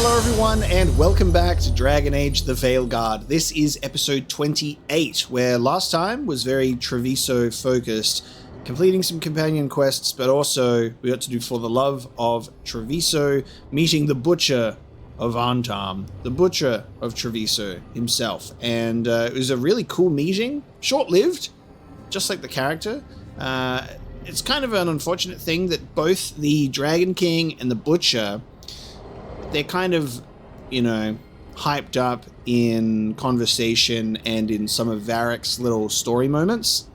Hello everyone and welcome back to Dragon Age the Veilguard. This is episode 28, where last time was very Treviso focused, completing some companion quests, but also we got to do For the Love of Treviso, meeting the Butcher of Antam, the Butcher of Treviso himself. And it was a really cool meeting, short-lived, just like the character. It's kind of an unfortunate thing that both the Dragon King and the Butcher, they're kind of, you know, hyped up in conversation and in some of Varric's little story moments.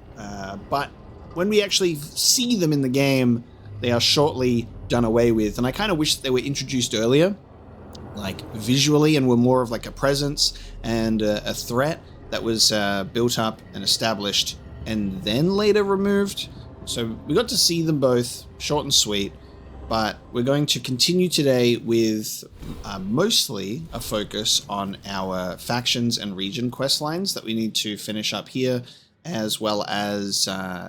But when we actually see them in the game, they are shortly done away with. And I kind of wish that they were introduced earlier, like visually, and were more of like a presence and a threat that was built up and established and then later removed. So we got to see them both, short and sweet. But we're going to continue today with mostly a focus on our factions and region quest lines that we need to finish up here, as well as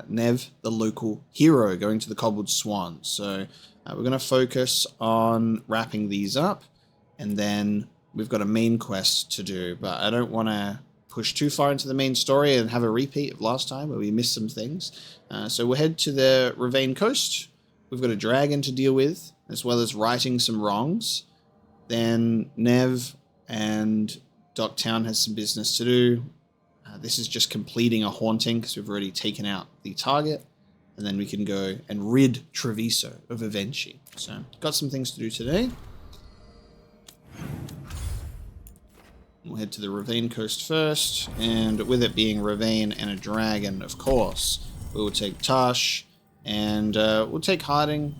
Nev, the local hero, going to the Cobbled Swan. So we're going to focus on wrapping these up, and then we've got a main quest to do. But I don't want to push too far into the main story and have a repeat of last time where we missed some things. So we'll head to the Ravane Coast. We've got a dragon to deal with, as well as righting some wrongs. Then Nev and Docktown has some business to do. This is just completing a haunting, because we've already taken out the target. And then we can go and rid Treviso of Avenchi. So, got some things to do today. We'll head to the Ravane Coast first. And with it being Ravane and a dragon, of course, we will take Tash. And we'll take Harding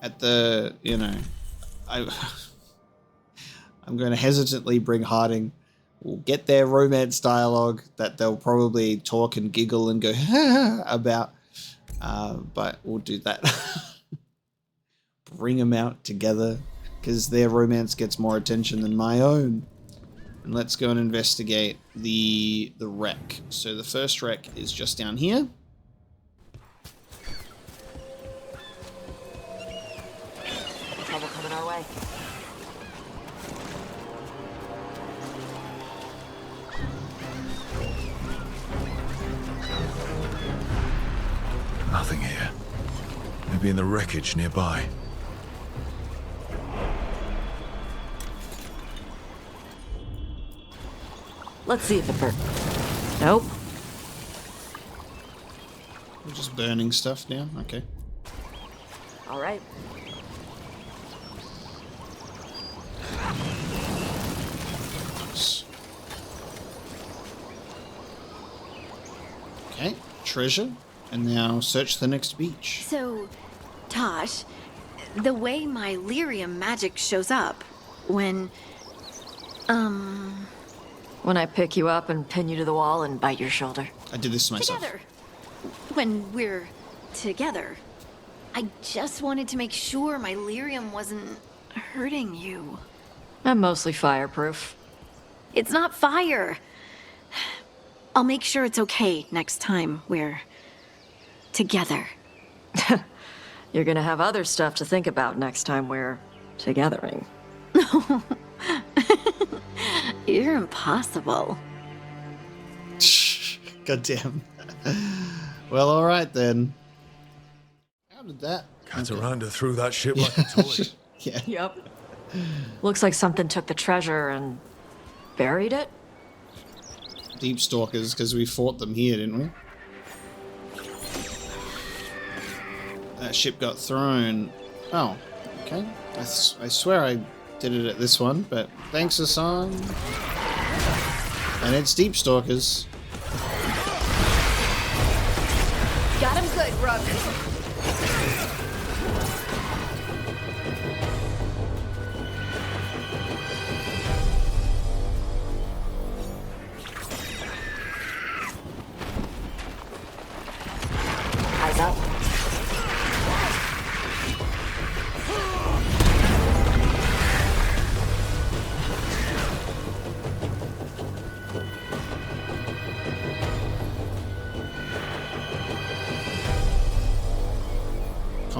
at the, you know, I'm going to hesitantly bring Harding. We'll get their romance dialogue that they'll probably talk and giggle and go about, but we'll do that. Bring them out together, because their romance gets more attention than my own. And let's go and investigate the wreck. So the first wreck is just down here. Trouble coming our way. Nothing here. Maybe in the wreckage nearby. Let's see if it burns. Nope. We're just burning stuff now. Okay. All right. Okay, treasure, and now search the next beach. So, Tosh, the way my lyrium magic shows up when I pick you up and pin you to the wall and bite your shoulder. I did this to myself. together. When we're together. I just wanted to make sure my lyrium wasn't hurting you. I'm mostly fireproof. It's not fire. I'll make sure it's okay next time we're together. You're gonna have other stuff to think about next time we're togethering. You're impossible. Goddamn. Well, all right then. How did that? Cataranda threw that ship like a toy. Yeah. Yep. Looks like something took the treasure and buried it. Deep stalkers, because we fought them here, didn't we? That ship got thrown. Oh, okay. I swear I did it at this one, but thanks, Hassan. And it's deep stalkers. Got him good, Rook. Eyes up.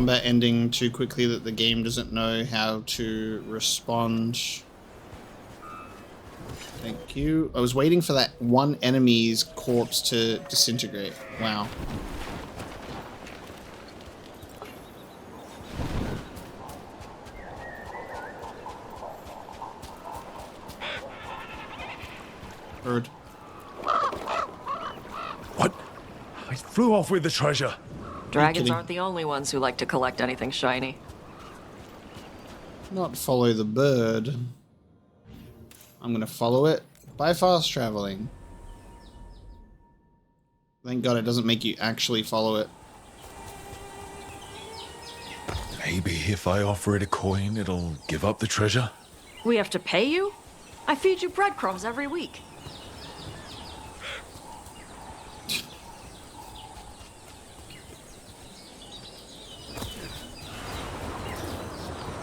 combat ending too quickly that the game doesn't know how to respond. Thank you. I was waiting for that one enemy's corpse to disintegrate. Wow. Bird. What? I flew off with the treasure. Dragons kidding. aren't the only ones who like to collect anything shiny. Not follow the bird. I'm gonna follow it by fast traveling. Thank God it doesn't make you actually follow it. Maybe if I offer it a coin, it'll give up the treasure? We have to pay you? I feed you breadcrumbs every week.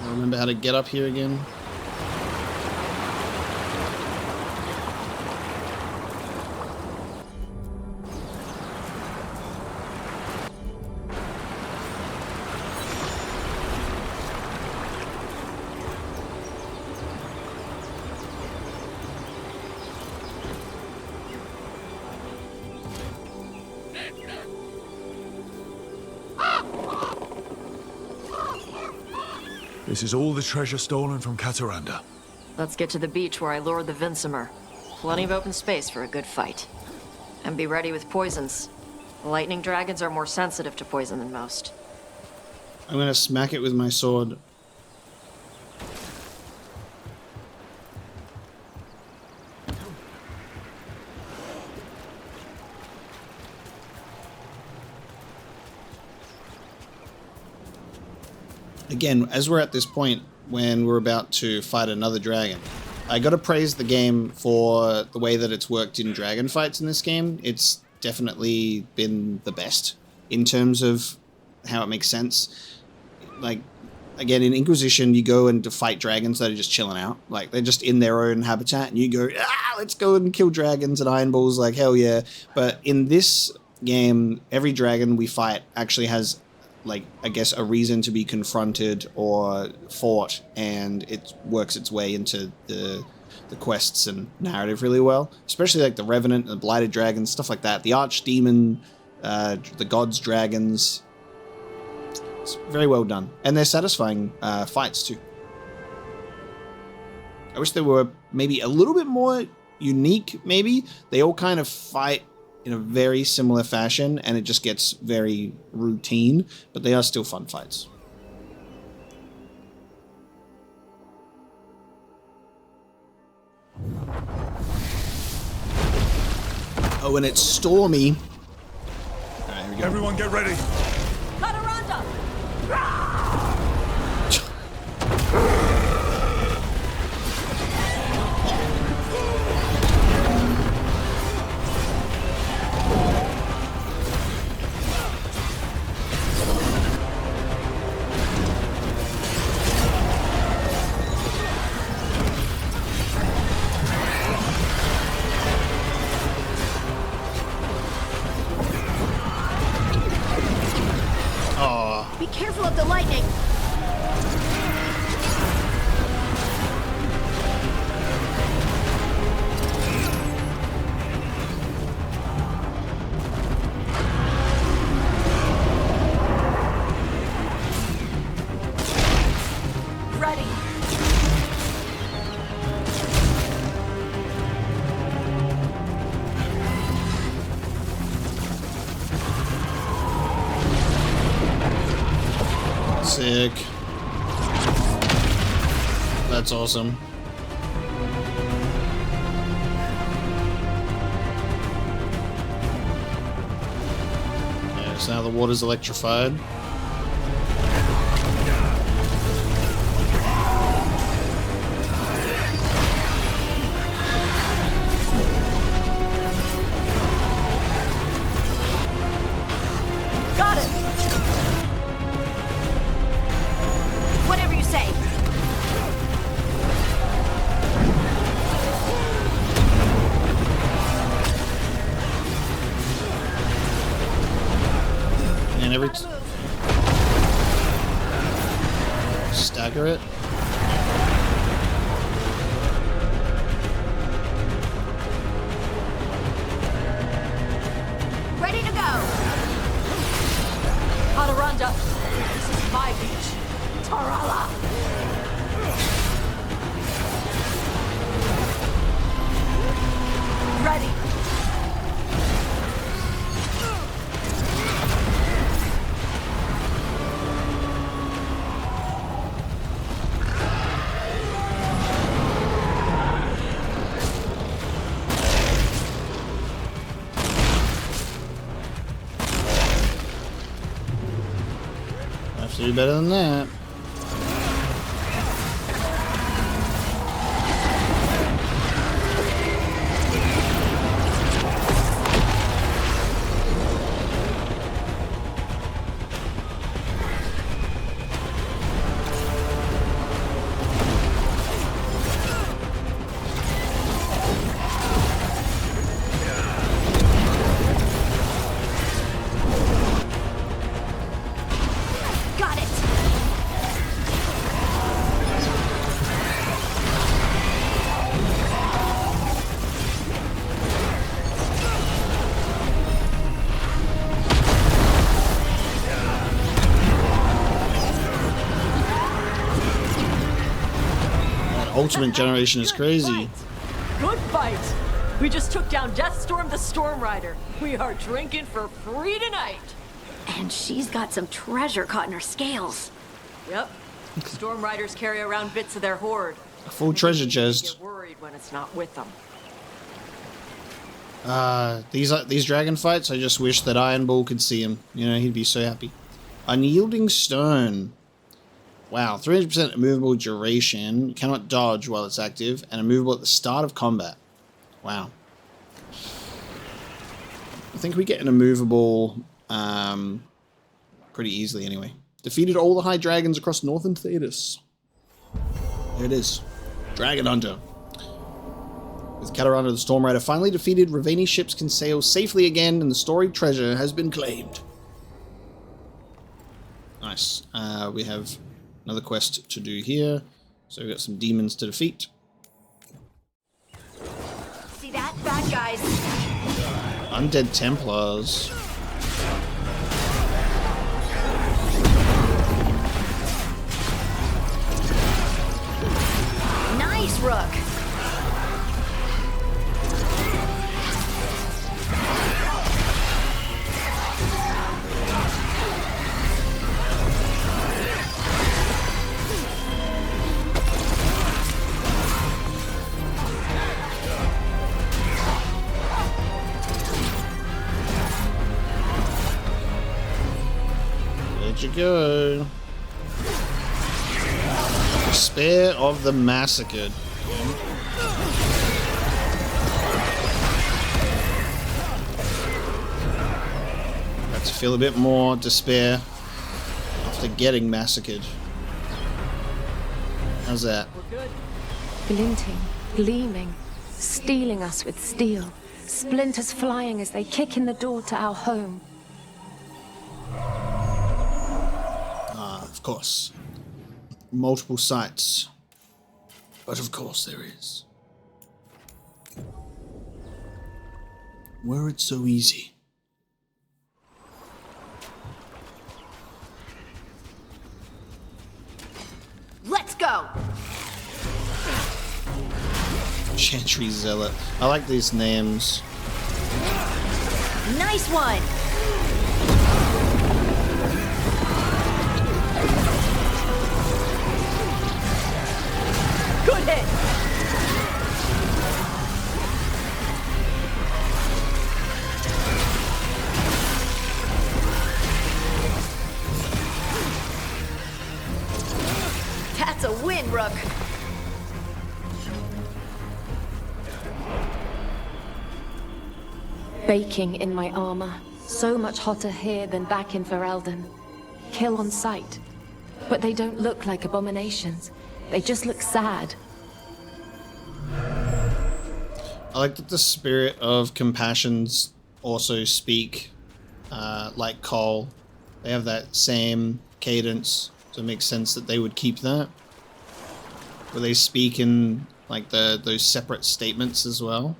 I remember how to get up here again. This is all the treasure stolen from Cataranda. Let's get to the beach where I lured the Vinsimer. Plenty of open space for a good fight. And be ready with poisons. Lightning dragons are more sensitive to poison than most. I'm gonna smack it with my sword. Again, as we're at this point when we're about to fight another dragon, I gotta praise the game for the way that it's worked in dragon fights in this game. It's definitely been the best in terms of how it makes sense. Like, again, in Inquisition, you go and to fight dragons that are just chilling out. Like, they're just in their own habitat, and you go, let's go and kill dragons and Iron Balls, like, hell yeah. But in this game, every dragon we fight actually has, like, I guess, a reason to be confronted or fought, and it works its way into the quests and narrative really well. Especially, like, the Revenant and the Blighted Dragons, stuff like that. The Archdemon, the Gods Dragons. It's very well done. And they're satisfying fights, too. I wish they were maybe a little bit more unique, maybe. They all kind of fight in a very similar fashion, and it just gets very routine, but they are still fun fights. Oh, and it's stormy. All right, here we go. Everyone get ready. Cataranda! Be careful of the lightning. Ready. Sick. That's awesome. Yeah, so now the water's electrified. Got it. Whatever you say. And every... accurate. Ready to go. Adaranda, this is my beach. Tarala. Ready. Have to do better than that. Got it. That ultimate generation is crazy. Good fight. We just took down Deathstorm the Storm Rider. We are drinking for free tonight. And she's got some treasure caught in her scales. Yep. Storm Riders carry around bits of their hoard. A full treasure chest. Get worried when it's not with them. These dragon fights, I just wish that Iron Bull could see him. You know, he'd be so happy. Unyielding Stone. Wow, 300% immovable duration. Cannot dodge while it's active, and immovable at the start of combat. Wow. I think we get an immovable pretty easily anyway. Defeated all the high dragons across northern Thetis. There it is. Dragon Hunter. With Cataranda the Storm Rider finally defeated, Raveni ships can sail safely again, and the storied treasure has been claimed. Nice. We have another quest to do here. So we've got some demons to defeat. See that? Bad guys. Undead Templars. Nice, Rook. There you go. Despair of the Massacred. Got to feel a bit more despair after getting massacred. How's that? We're good. Glinting, gleaming, stealing us with steel. Splinters flying as they kick in the door to our home. Of course. Multiple sites. But of course there is. Were it so easy? Let's go. Chantry Zealot. I like these names. Nice one. Good hit. That's a win, Rook. Baking in my armor. So much hotter here than back in Ferelden. Kill on sight. But they don't look like abominations. They just look sad. I like that the spirit of compassions also speak like Cole. They have that same cadence. So it makes sense that they would keep that. Where they speak in like those separate statements as well.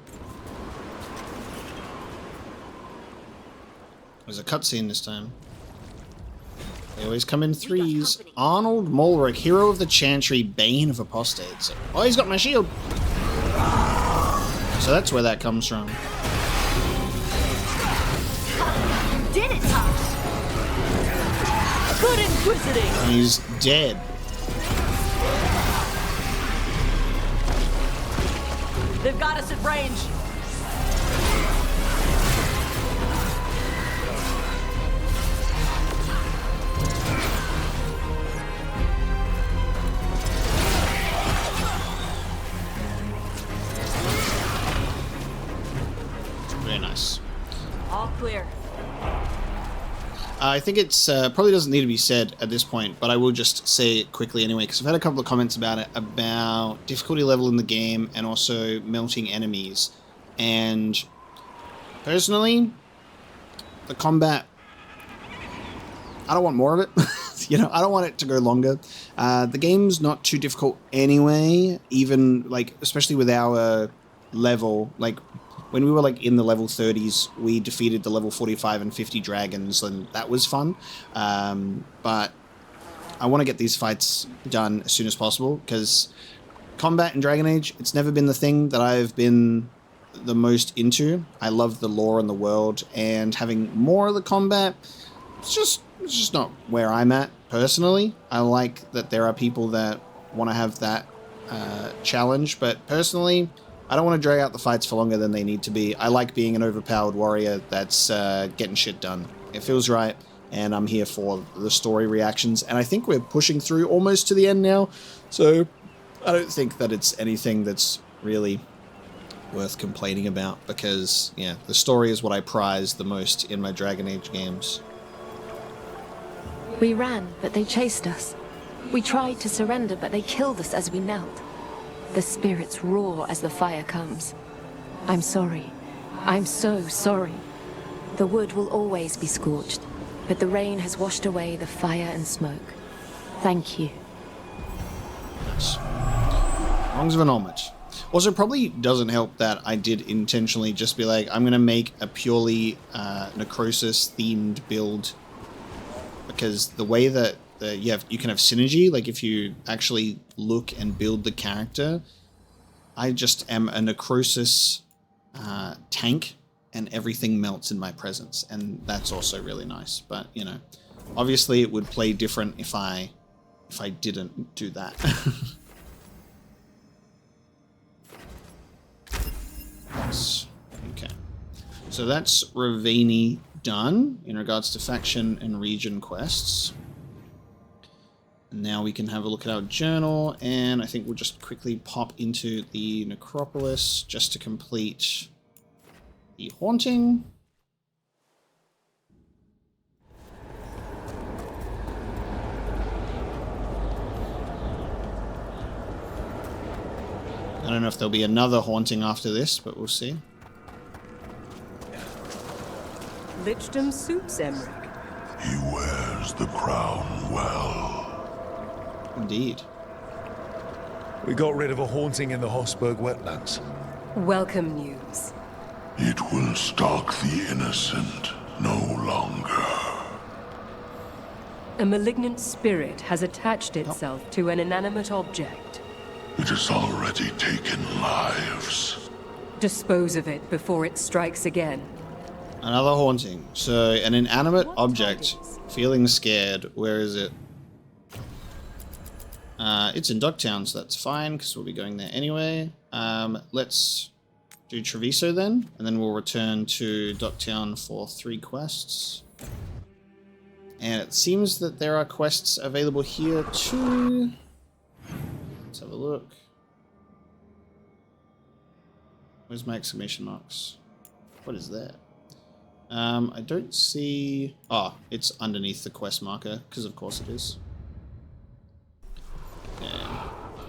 There's a cutscene this time. They always come in threes. Arnold Malric, hero of the Chantry, Bane of Apostates. Oh, he's got my shield. So that's where that comes from. Did it, Tosh? Good inquisiting! And he's dead. They've got us at range. Very nice. All clear. I think it's probably doesn't need to be said at this point, but I will just say it quickly anyway, because I've had a couple of comments about it, about difficulty level in the game and also melting enemies. And personally, the combat, I don't want more of it. You know, I don't want it to go longer. The game's not too difficult anyway, even like, especially with our level, like when we were like in the level 30s, we defeated the level 45 and 50 dragons, and that was fun. But I want to get these fights done as soon as possible, because combat in Dragon Age, it's never been the thing that I've been the most into. I love the lore and the world, and having more of the combat, it's just not where I'm at personally. I like that there are people that want to have that challenge, but personally, I don't want to drag out the fights for longer than they need to be. I like being an overpowered warrior that's getting shit done. It feels right, and I'm here for the story reactions, and I think we're pushing through almost to the end now, so I don't think that it's anything that's really worth complaining about, because, yeah, the story is what I prize the most in my Dragon Age games. We ran, but they chased us. We tried to surrender, but they killed us as we knelt. The spirits roar as the fire comes. I'm sorry. I'm so sorry. The wood will always be scorched, but the rain has washed away the fire and smoke. Thank you. Nice. Songs of an Homage. Also, probably doesn't help that I did intentionally just be like, I'm going to make a purely Necrosis-themed build, because the way that you can have synergy, like if you actually look and build the character, I just am a Necrosis tank, and everything melts in my presence, and that's also really nice. But, you know, obviously it would play different if I didn't do that. Nice. Okay. So that's Ravini done in regards to faction and region quests. And now we can have a look at our journal, and I think we'll just quickly pop into the Necropolis just to complete the haunting. I don't know if there'll be another haunting after this, but we'll see. Lichdom Soups, Emmerich. He wears the crown well. Indeed. We got rid of a haunting in the Hossberg wetlands. Welcome news. It will stalk the innocent no longer. A malignant spirit has attached itself to an inanimate object. It has already taken lives. Dispose of it before it strikes again. Another haunting. So, an inanimate What object. targets? Feeling scared. Where is it? It's in Ducktown, so that's fine, because we'll be going there anyway. Let's do Treviso then, and then we'll return to Ducktown for 3 quests. And it seems that there are quests available here too. Let's have a look. Where's my exclamation marks? What is that? I don't see... Oh, it's underneath the quest marker, because of course it is. Okay.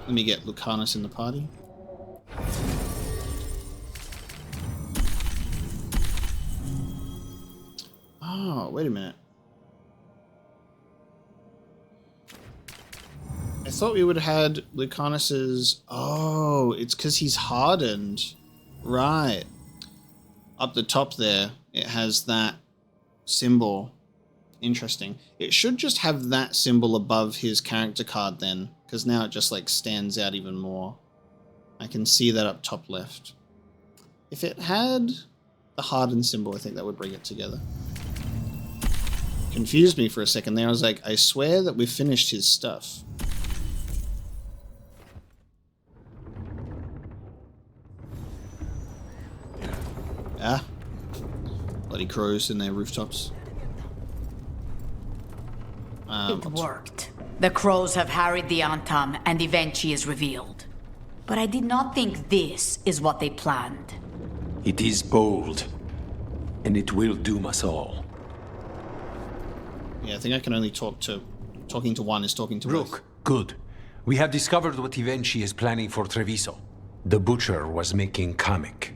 Let me get Lucanus in the party. Oh, wait a minute. I thought we would have had Lucanus's... Oh, it's because he's hardened. Right. Up the top there, it has that symbol. Interesting. It should just have that symbol above his character card then, because now it just like stands out even more. I can see that up top left. If it had the hardened symbol, I think that would bring it together. Confused me for a second there. I was like, I swear that we've finished his stuff. Ah. Bloody crows in their rooftops. It worked. The crows have harried the Antam, and Evenchi is revealed. But I did not think this is what they planned. It is bold, and it will doom us all. Yeah, I think I can only talk to... Talking to one is talking to both. Rook, good. We have discovered what Evenchi is planning for Treviso. The Butcher was making Kamek.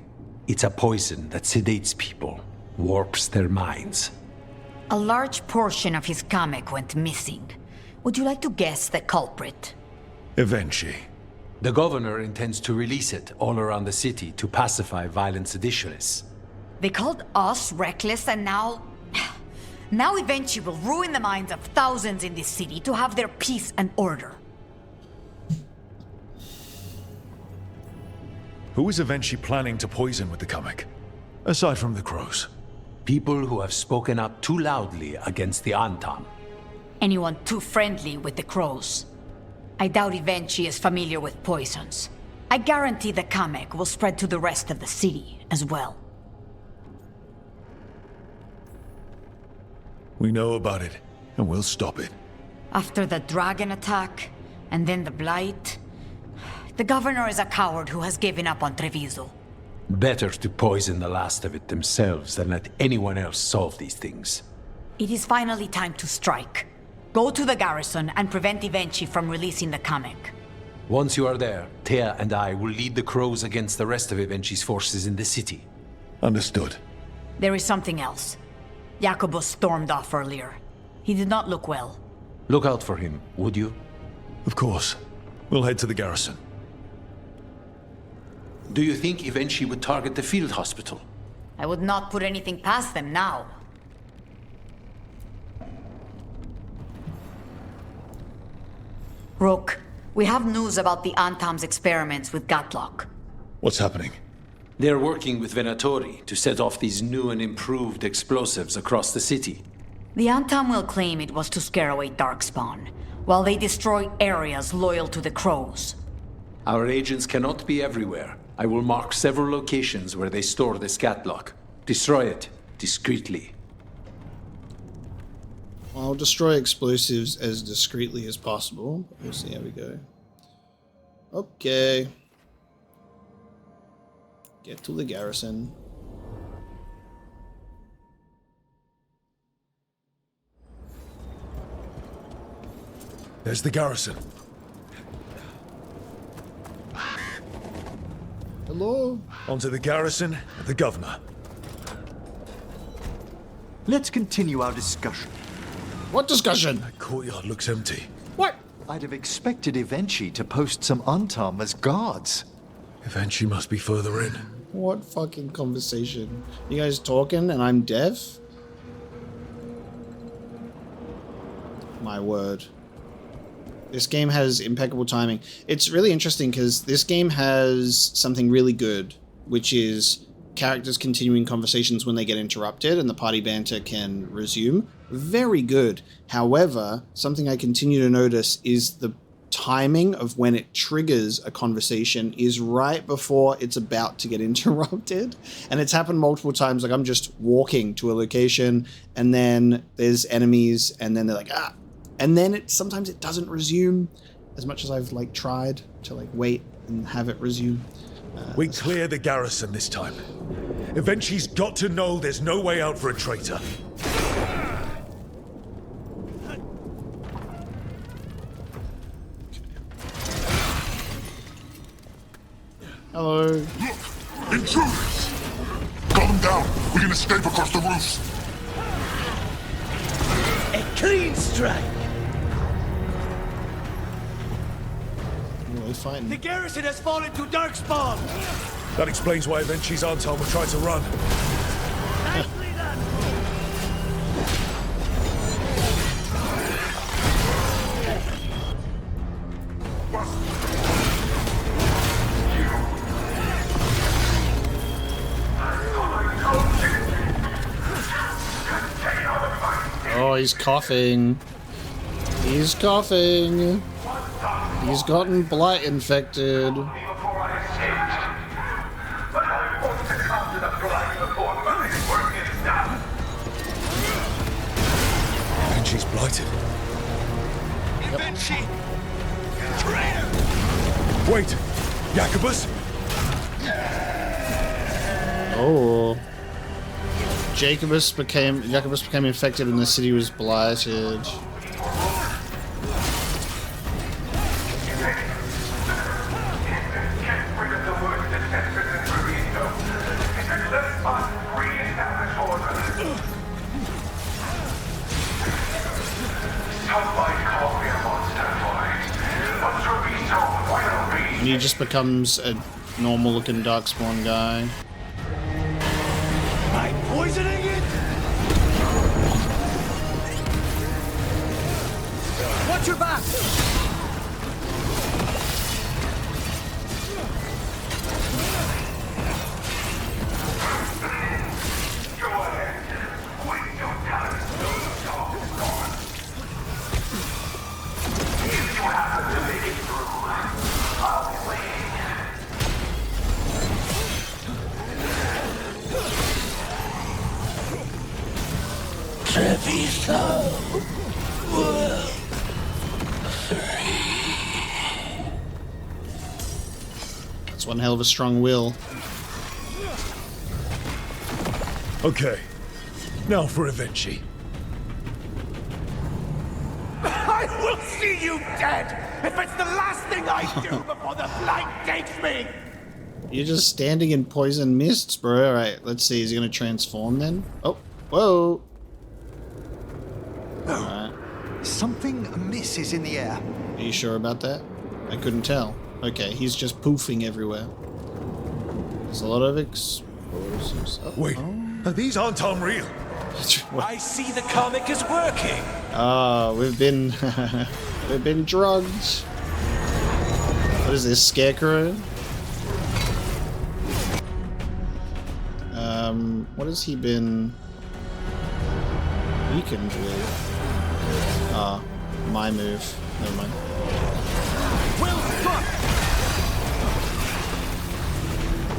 It's a poison that sedates people, warps their minds. A large portion of his Kamek went missing. Would you like to guess the culprit? Evenchi. The governor intends to release it all around the city to pacify violent seditionists. They called us reckless, and now... Now Evenchi will ruin the minds of thousands in this city to have their peace and order. Who is Evenchi planning to poison with the Kamek? Aside from the crows. People who have spoken up too loudly against the Antam. Anyone too friendly with the crows. I doubt Evenchi is familiar with poisons. I guarantee the Kamek will spread to the rest of the city as well. We know about it, and we'll stop it. After the dragon attack, and then the blight, the governor is a coward who has given up on Treviso. Better to poison the last of it themselves than let anyone else solve these things. It is finally time to strike. Go to the garrison and prevent Evenchi from releasing the Kamek. Once you are there, Thea and I will lead the crows against the rest of Evenchi's forces in the city. Understood. There is something else. Jacobus stormed off earlier. He did not look well. Look out for him, would you? Of course. We'll head to the garrison. Do you think Evenchi would target the field hospital? I would not put anything past them now. Rook, we have news about the Antam's experiments with Gatlock. What's happening? They're working with Venatori to set off these new and improved explosives across the city. The Antam will claim it was to scare away Darkspawn, while they destroy areas loyal to the Crows. Our agents cannot be everywhere. I will mark several locations where they store this Gatlock. Destroy it, discreetly. I'll destroy explosives as discreetly as possible. We'll see how we go. Okay. Get to the garrison. There's the garrison. Hello? Onto the garrison and the governor. Let's continue our discussion. What discussion? That courtyard looks empty. What? I'd have expected Evenchi to post some Antam as guards. Evenchi must be further in. What fucking conversation? You guys talking and I'm deaf? My word. This game has impeccable timing. It's really interesting because this game has something really good, which is characters continuing conversations when they get interrupted and the party banter can resume. Very good. However, something I continue to notice is the timing of when it triggers a conversation is right before it's about to get interrupted. And it's happened multiple times. Like I'm just walking to a location and then there's enemies and then they're like, ah. And then sometimes it doesn't resume as much as I've like tried to like wait and have it resume. We clear the garrison this time. Evenchi's got to know there's no way out for a traitor. Hello. Look! Intruders! Gun them down! We can escape across the roofs! A clean strike! we fighting? The garrison has fallen to Darkspawn! That explains why Avenci's Anton were trying to run. Nicely done! Oh, he's coughing. He's coughing. He's gotten blight infected. And she's blighted. Avenci! Traitor! Wait! Jacobus? Oh. Jacobus became infected when the city was blighted. And he just becomes a normal looking darkspawn guy. By poisoning it? Watch your back! That's one hell of a strong will. Okay. Now for Avenci. I will see you dead if it's the last thing I do before the blight takes me! You're just standing in poison mists, bro. Alright, let's see. Is he going to transform then? Oh, whoa. Alright. Something amiss is in the air. Are you sure about that? I couldn't tell. Okay, he's just poofing everywhere. There's a lot of explosives. Oh, Wait, are these Anton real? I see the comic is working! Oh, we've been we've been drugged. What is this, Scarecrow? What has he been weakened with? Ah, my move. Never mind.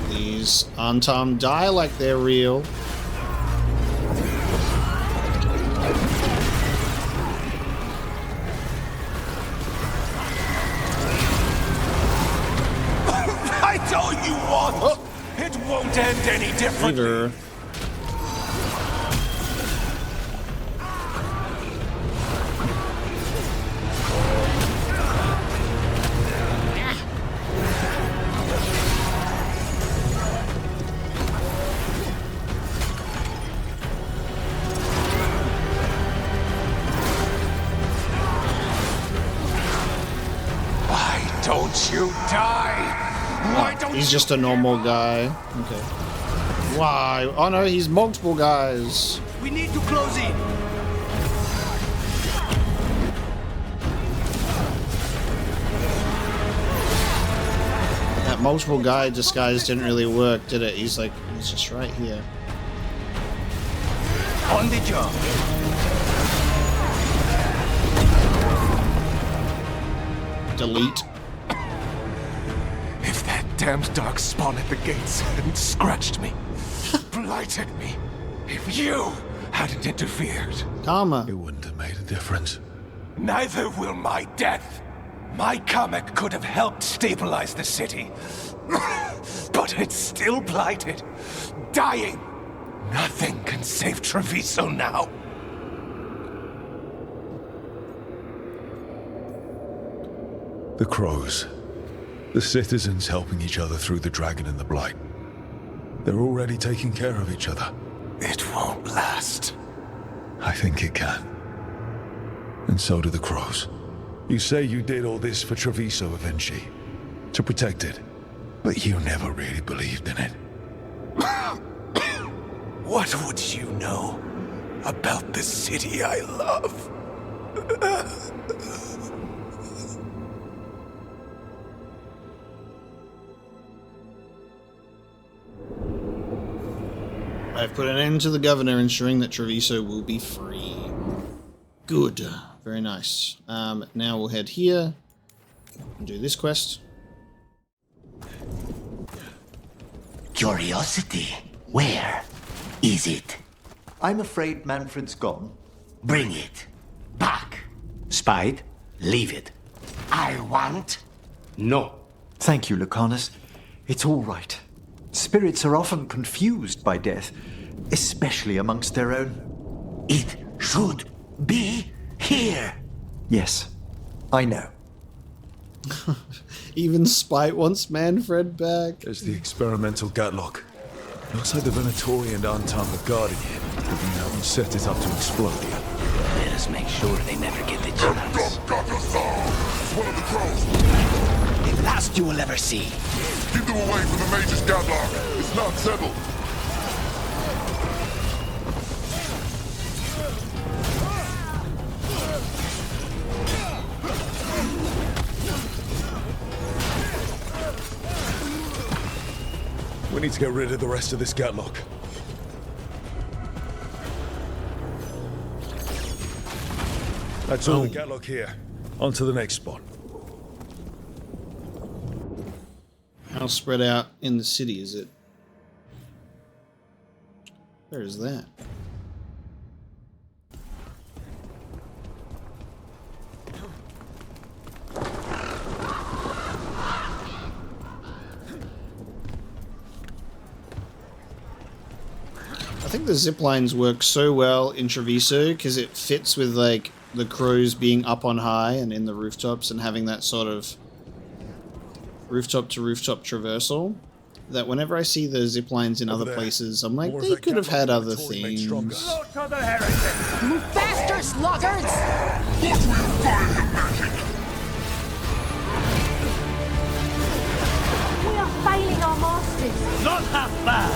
These Anton die like they're real. I told you once! It won't end any differently! Either. Don't you die! Why don't He's just a normal guy. Okay. Why? Oh no, he's multiple guys. We need to close in! That multiple guy disguise didn't really work, did it? He's just right here. On the job! Delete. If that damned darkspawn at the gates hadn't scratched me, blighted me, if you hadn't interfered, Karma. It wouldn't have made a difference. neither will my death. My comic could have helped stabilize the city, but it's still blighted, dying. Nothing can save Treviso now. The crows. The citizens helping each other through the dragon and the blight. They're already taking care of each other. It won't last. I think it can. And so do the crows. You say you did all this for Treviso, Avenci. to protect it. But you never really believed in it. What would you know about the city I love? I've put an end to the governor, ensuring that Treviso will be free. Good. Very nice. Now we'll head here and do this quest. Curiosity. Where is it? I'm afraid Manfred's gone. Bring it. Back. Spite, leave it. I want. No. Thank you, Lucanus. It's all right. Spirits are often confused by death, especially amongst their own. It should be here. Yes, I know. Even Spite wants Manfred back. There's the experimental Gatlock. Looks like the Venatori and Anton were guarding it, looking out and set it up to explode here. Let us make sure they never get the chance. It's one of the crows. The last you will ever see. Keep them away from the Mage's Gadlock. It's not settled. We need to get rid of the rest of this Gatlock. That's all the Gatlock here. On to the next spot. How spread out in the city is it? Where is that? I think the zip lines work so well in Treviso because it fits with like the crows being up on high and in the rooftops and having that sort of rooftop to rooftop traversal, that whenever I see the zip lines in other places, I'm like, they could have had other things. Move faster, sluggards! What will you find him, magic? We are failing our masters. Not half bad.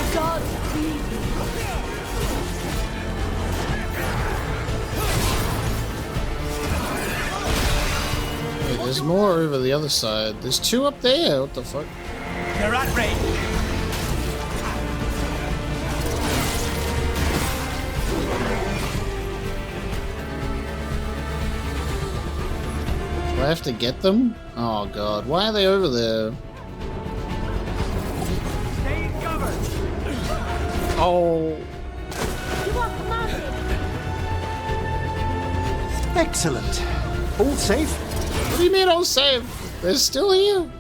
The gods please. Wait, there's more over the other side. There's two up there. What the fuck? They're at range. Do I have to get them? Oh god, why are they over there? Stay in cover. Oh. Excellent. All safe? What do you mean all safe? They're still here.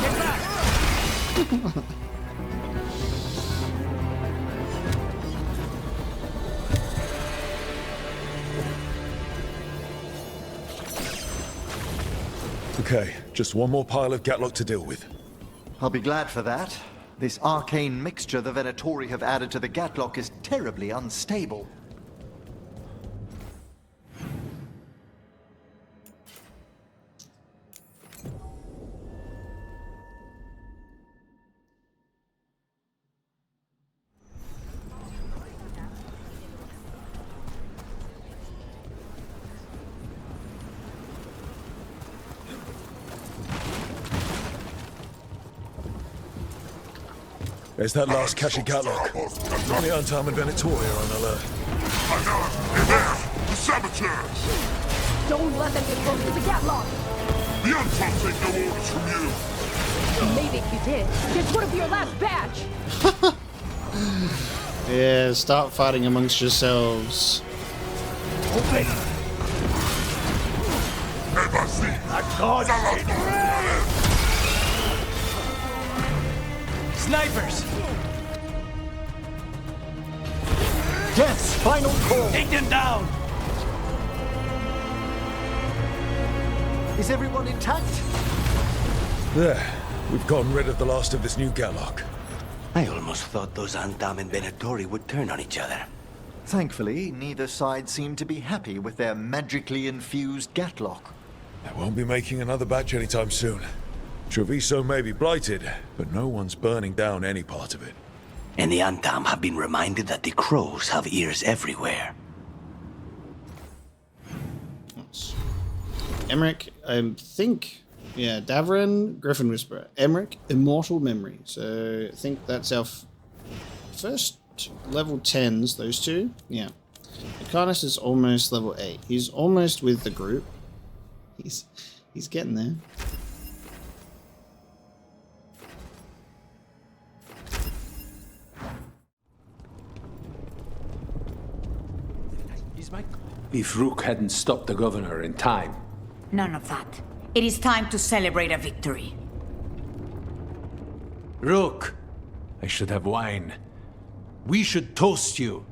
Get back. Okay, just one more pile of Gatlock to deal with. I'll be glad for that. This arcane mixture the Venatori have added to the Gatlock is terribly unstable. There's that last cache of Gatlock. Only Antam and Venatori are on alert. I know it. They're there. The saboteurs. Don't let them get close to the Gatlock. The Anton take no orders from you. Maybe if you did, this would have your last badge. Yeah, start fighting amongst yourselves. Open. Never see. A god. Snipers. Death's final call. Take them down. Is everyone intact? There. We've gotten rid of the last of this new Gatlock. I almost thought those Antam and Venatori would turn on each other. Thankfully, neither side seemed to be happy with their magically infused gatlock. They won't be making another batch anytime soon. Treviso may be blighted, but no one's burning down any part of it. And the Antam have been reminded that the crows have ears everywhere. Emmerich, I think, yeah, Davrin, Griffin Whisperer. Emmerich, Immortal Memory. So I think that's our first level 10s, those two. Yeah. Lucanus is almost level 8. He's almost with the group. He's getting there. If Rook hadn't stopped the governor in time. None of that. It is time to celebrate a victory. Rook! I should have wine. We should toast you.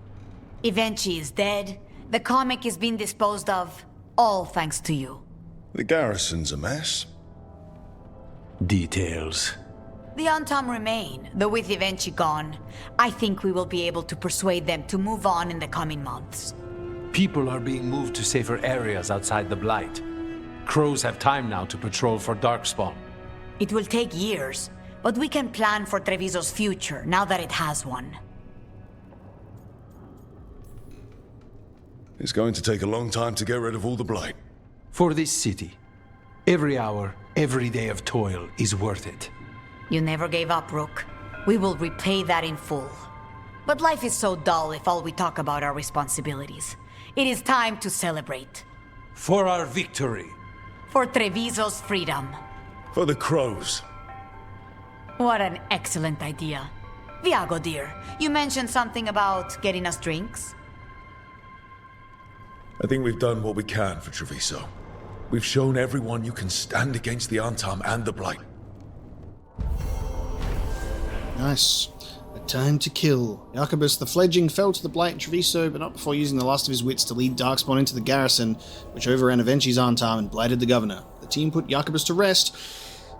Evenchi is dead. The comic is being disposed of. All thanks to you. The garrison's a mess. Details. The Antam remain, though with Evenchi gone, I think we will be able to persuade them to move on in the coming months. People are being moved to safer areas outside the Blight. Crows have time now to patrol for Darkspawn. It will take years, but we can plan for Treviso's future now that it has one. It's going to take a long time to get rid of all the blight. For this city, every hour, every day of toil is worth it. You never gave up, Rook. We will repay that in full. But life is so dull if all we talk about are responsibilities. It is time to celebrate. For our victory. For Treviso's freedom. For the crows. What an excellent idea. Viago, dear, you mentioned something about getting us drinks? I think we've done what we can for Treviso. We've shown everyone you can stand against the Antam and the Blight. Nice. A time to kill. Jacobus the Fledging fell to the Blight in Treviso, but not before using the last of his wits to lead Darkspawn into the garrison, which overran Evenchi's Antam and blighted the governor. The team put Jacobus to rest,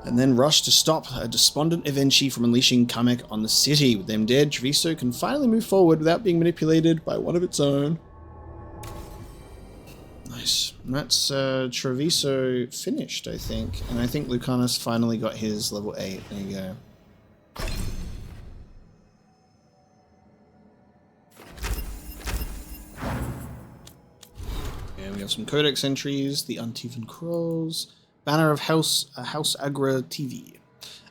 and then rushed to stop a despondent Evenchi from unleashing Kamek on the city. With them dead, Treviso can finally move forward without being manipulated by one of its own. Nice. And that's Treviso finished, I think. And I think Lucanus finally got his level 8. There you go. And we have some codex entries, the Untiven Crows, banner of House Agra TV.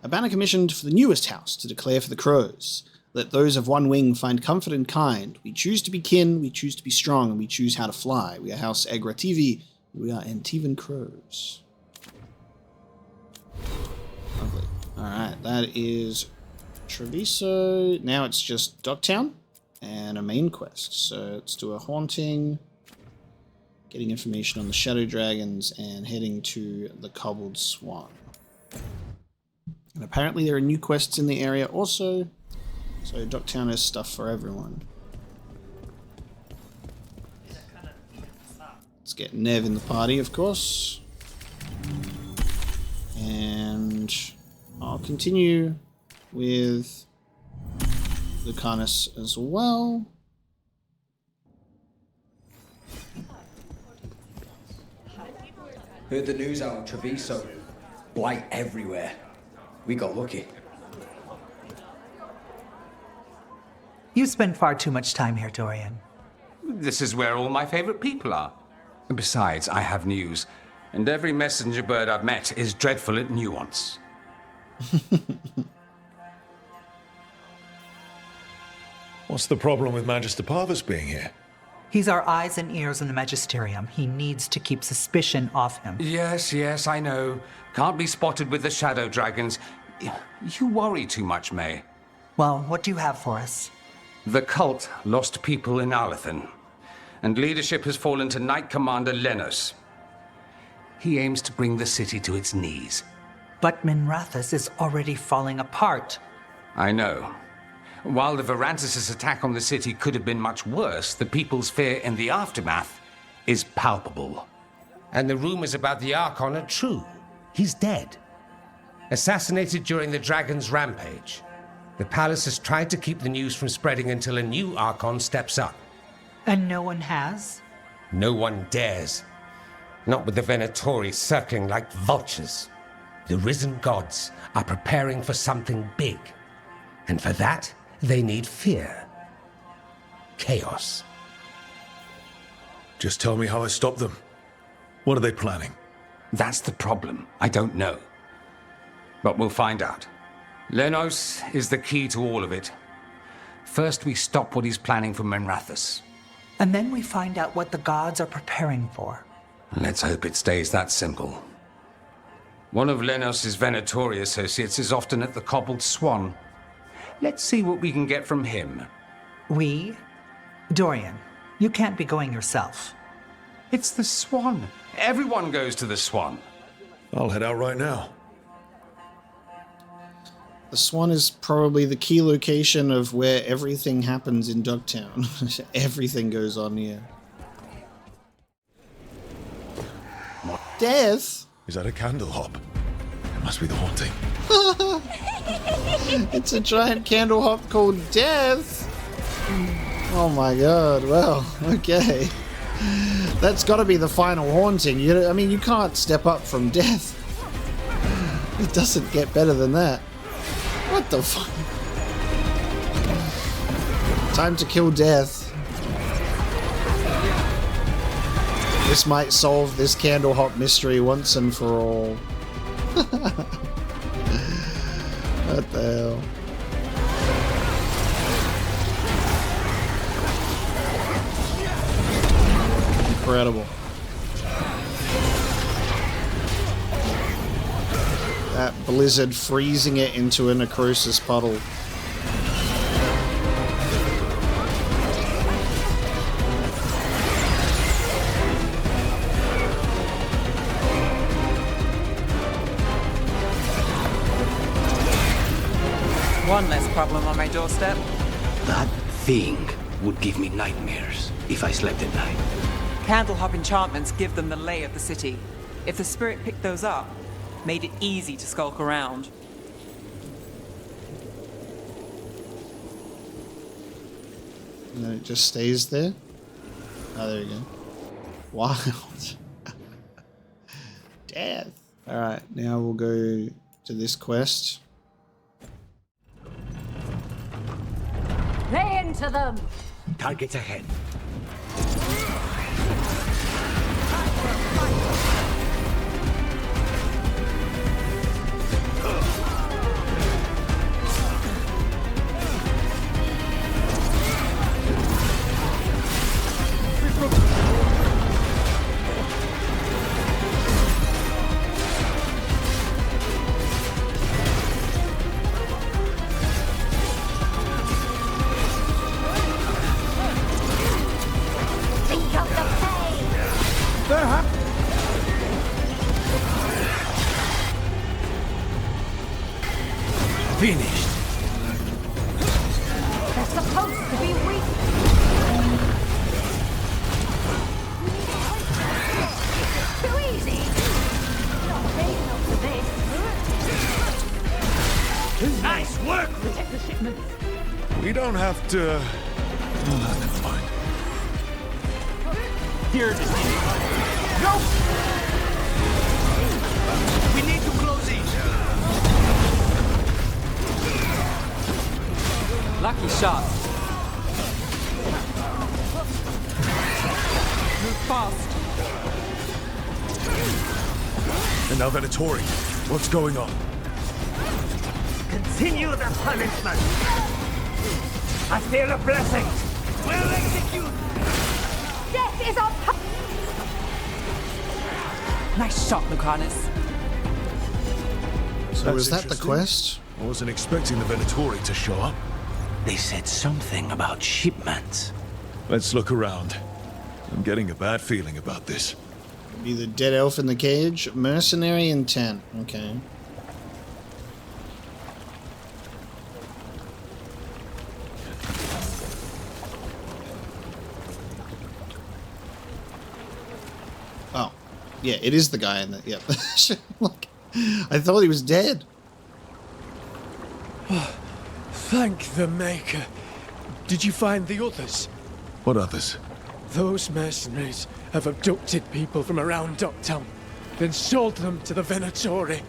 A banner commissioned for the newest house to declare for the crows. Let those of one wing find comfort and kind. We choose to be kin, we choose to be strong, and we choose how to fly. We are House Agra TV, we are Antivan Crows. Lovely. Alright, that is Treviso. Now it's just Dogtown and a main quest. So let's do a haunting, getting information on the Shadow Dragons, and heading to the Cobbled Swan. And apparently there are new quests in the area also. So Dogtown has stuff for everyone. Let's get Nev in the party, of course. And I'll continue with Lucanus as well. Heard the news out of Treviso. Blight everywhere. We got lucky. You spend far too much time here, Dorian. This is where all my favorite people are. Besides, I have news, and every messenger bird I've met is dreadful at nuance. What's the problem with Magister Parvus being here? He's our eyes and ears in the Magisterium. He needs to keep suspicion off him. Yes, I know. Can't be spotted with the Shadow Dragons. You worry too much, May. Well, what do you have for us? The cult lost people in Alathan, and leadership has fallen to Knight Commander Lenos. He aims to bring the city to its knees. But Minrathous is already falling apart. I know. While the Varantis' attack on the city could have been much worse, the people's fear in the aftermath is palpable. And the rumors about the Archon are true. He's dead. Assassinated during the Dragon's rampage. The palace has tried to keep the news from spreading until a new Archon steps up. And no one has? No one dares. Not with the Venatori circling like vultures. The risen gods are preparing for something big. And for that, they need fear. Chaos. Just tell me how I stop them. What are they planning? That's the problem. I don't know. But we'll find out. Lenos is the key to all of it. First, we stop what he's planning for Menrathus. And then we find out what the gods are preparing for. Let's hope it stays that simple. One of Lenos' Venatori associates is often at the Cobbled Swan. Let's see what we can get from him. We? Dorian, you can't be going yourself. It's the Swan. Everyone goes to the Swan. I'll head out right now. The Swan is probably the key location of where everything happens in Dogtown. Everything goes on here. Death? Is that a candle hop? It must be the haunting. It's a giant candle hop called Death. Oh my god, well, okay. That's got to be the final haunting. I mean, you can't step up from death. It doesn't get better than that. What the fuck? Time to kill death. This might solve this candle hop mystery once and for all. What the hell? Incredible. That blizzard freezing it into a necrosis puddle. One less problem on my doorstep. That thing would give me nightmares if I slept at night. Candlehop enchantments give them the lay of the city. If the spirit picked those up, made it easy to skulk around. And then it just stays there. Oh, there you go. Wild. Death. Alright, now we'll go to this quest. Lay into them! Targets ahead. Finished. They're supposed to be weak. Too easy. Not big enough for this. Nice work! Protect the shipment. We don't have to... Oh, never mind. Here it is. Nope! We need to close it. Lucky shot. Move fast. And now Venatori. What's going on? Continue the punishment. I feel a blessing. We'll execute. Death is our Nice shot, Lucanus. So was that the quest? I wasn't expecting the Venatori to show up. They said something about shipments. Let's look around. I'm getting a bad feeling about this. Be the dead elf in the cage. Mercenary intent. Okay. Oh. Yeah, it is the guy in the... Yep. Look, I thought he was dead. Thank the Maker. Did you find the others? What others? Those mercenaries have abducted people from around Docktown, then sold them to the Venatori.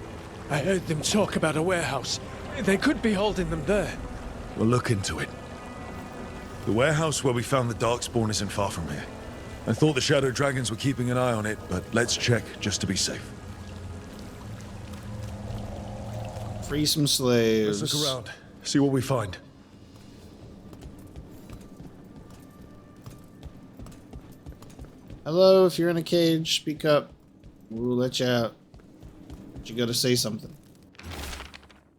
I heard them talk about a warehouse. They could be holding them there. We'll look into it. The warehouse where we found the Darkspawn isn't far from here. I thought the Shadow Dragons were keeping an eye on it, but let's check just to be safe. Free some slaves. Let's look around, see what we find. Hello, if you're in a cage, speak up. We'll let you out. But you gotta say something.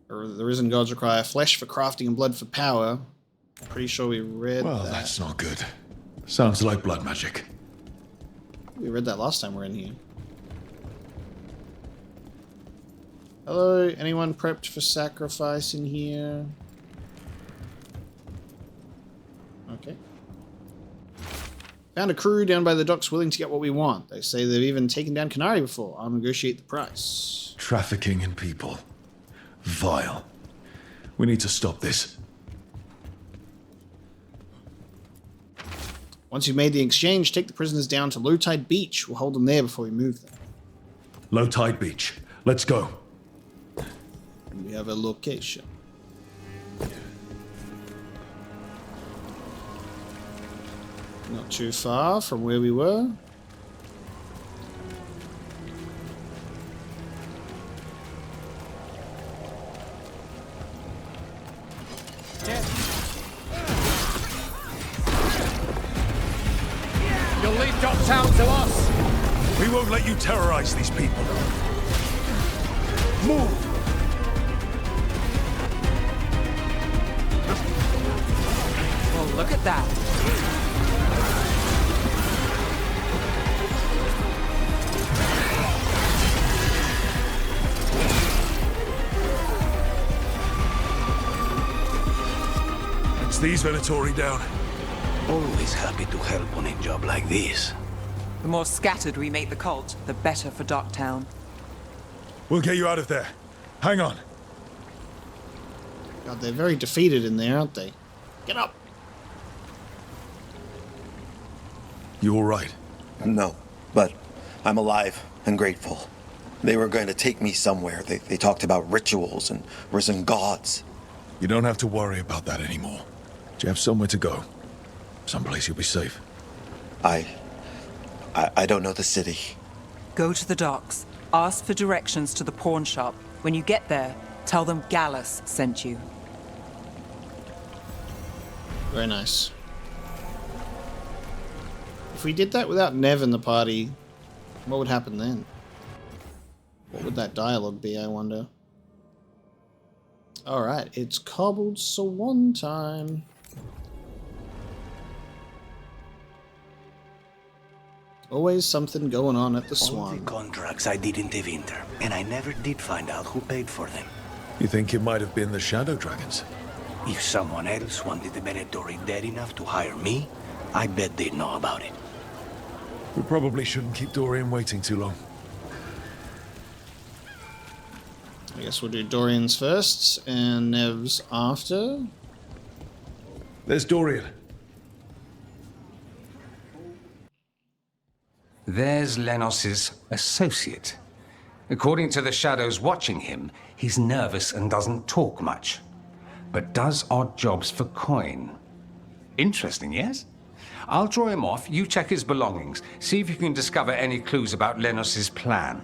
Or the risen gods require flesh for crafting and blood for power. Pretty sure we read Well, that. that's not good. Sounds like blood magic. We read that last time we were in here. Hello, anyone prepped for sacrifice in here? Okay. Found a crew down by the docks willing to get what we want. They say they've even taken down Canary before. I'll negotiate the price. Trafficking in people. Vile. We need to stop this. Once you've made the exchange, take the prisoners down to Low Tide Beach. We'll hold them there before we move them. Low Tide Beach. Let's go. We have a location. Not too far from where we were. You'll leave Docktown to us! We won't let you terrorize these people. Move! Well, look at that. It's these Venatori down. Always happy to help on a job like this. The more scattered we make the cult, the better for Docktown. We'll get you out of there. Hang on. God, they're very defeated in there, aren't they? Get up! You all right? No, but I'm alive and grateful. They were going to take me somewhere. They talked about rituals and risen gods. You don't have to worry about that anymore. You have somewhere to go. Someplace you'll be safe. I don't know the city. Go to the docks. Ask for directions to the pawn shop. When you get there, tell them Gallus sent you. Very nice. If we did that without Nev in the party, what would happen then? What would that dialogue be, I wonder? Alright, it's Cobbled Swan time. Always something going on at the All Swan. the contracts I did in Tevinter, and I never did find out who paid for them. You think it might have been the Shadow Dragons? If someone else wanted the Venatori dead enough to hire me, I bet they'd know about it. We probably shouldn't keep Dorian waiting too long. I guess we'll do Dorian's first, and Nev's after. There's Dorian. There's Lenos's associate. According to the shadows watching him, he's nervous and doesn't talk much, but does odd jobs for coin. Interesting, yes? I'll draw him off, you check his belongings, see if you can discover any clues about Lenos's plan.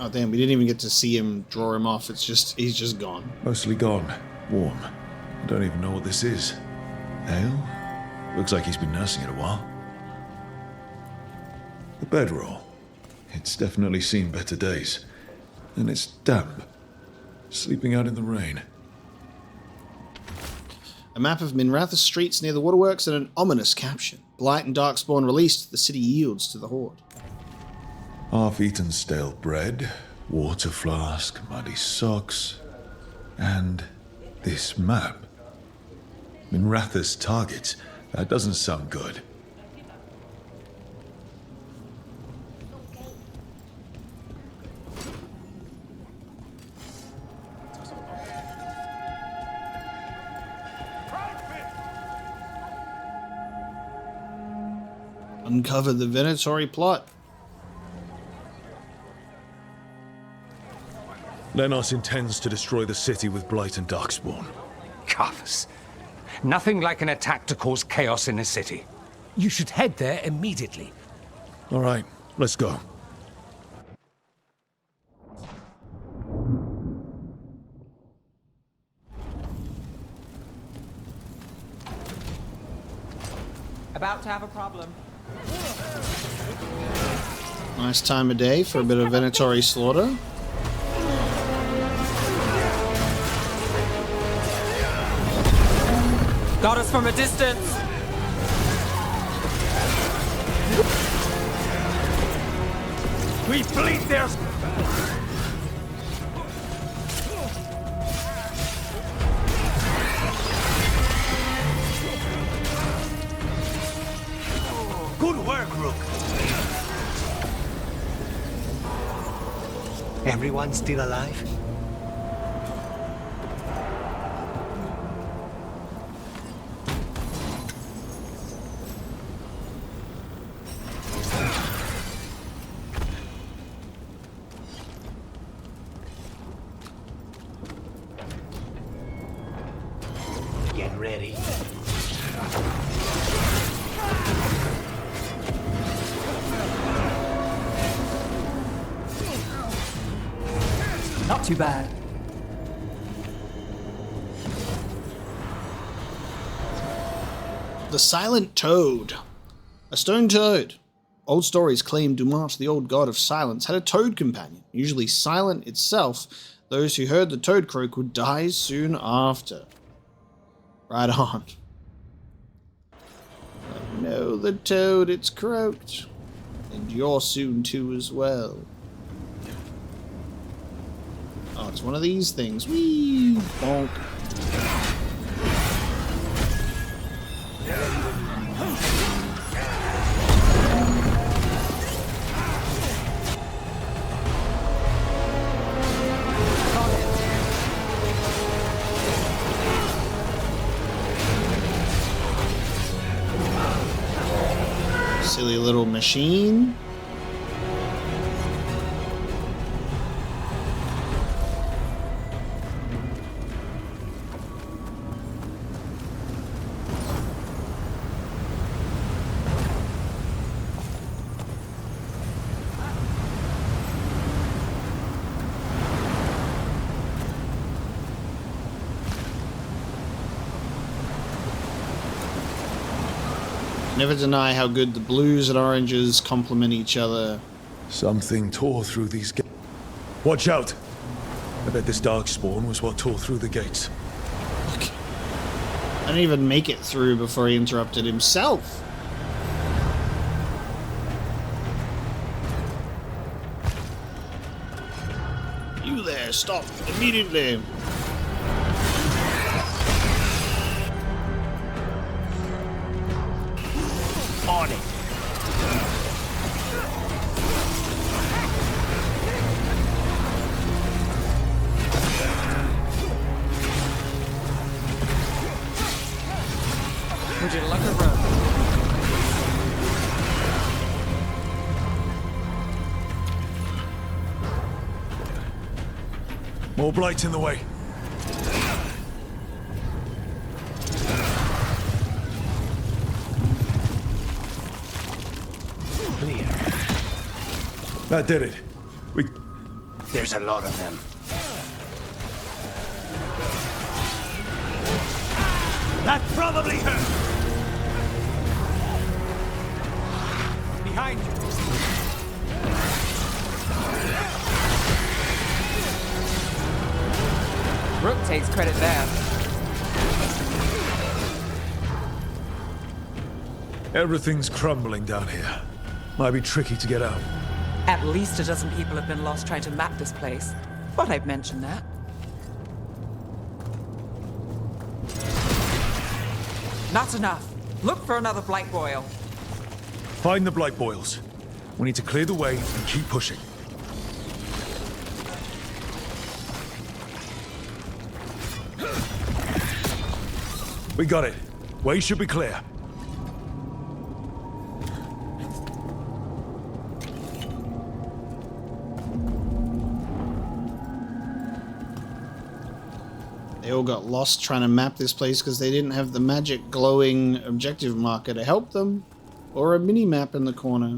Oh damn, we didn't even get to see him draw him off. It's just, he's just gone. Mostly gone. Warm. I don't even know what this is. Ale? Looks like he's been nursing it a while. The bedroll. It's definitely seen better days. And it's damp. Sleeping out in the rain. A map of Minrathous streets near the waterworks and an ominous caption. Blight and Darkspawn released, the city yields to the Horde. Half-eaten stale bread, water flask, muddy socks, and this map. Minrathous targets. That doesn't sound good. Uncover the Venatori plot. Lenos intends to destroy the city with Blight and Darkspawn. Carthus. Nothing like an attack to cause chaos in the city. You should head there immediately. All right, let's go. About to have a problem. Nice time of day for a bit of Venatori slaughter. Got us from a distance. We bleed their... Good work, Rook. Everyone still alive? Get ready. Not too bad. The Silent Toad. A stone toad. Old stories claim Dumas, the old god of silence, had a toad companion, usually silent itself. Those who heard the toad croak would die soon after. Right on. I know the toad, it's croaked. And you're soon too as well. Oh, it's one of these things. Whee! Bonk. Silly little machine. Never deny how good the blues and oranges complement each other. Something tore through these gates. Watch out! I bet this Darkspawn was what tore through the gates. I didn't even make it through before he interrupted himself. You there, stop immediately. On it. Would you like a run? More blight in the way. Clear. That did it. There's a lot of them. That probably hurt. Behind you. Rook takes credit there. Everything's crumbling down here. Might be tricky to get out. At least a dozen people have been lost trying to map this place. But I've mentioned that. Not enough. Look for another blight boil. Find the blight boils. We need to clear the way and keep pushing. We got it. Way should be clear. They all got lost trying to map this place because they didn't have the magic glowing objective marker to help them, or a mini-map in the corner.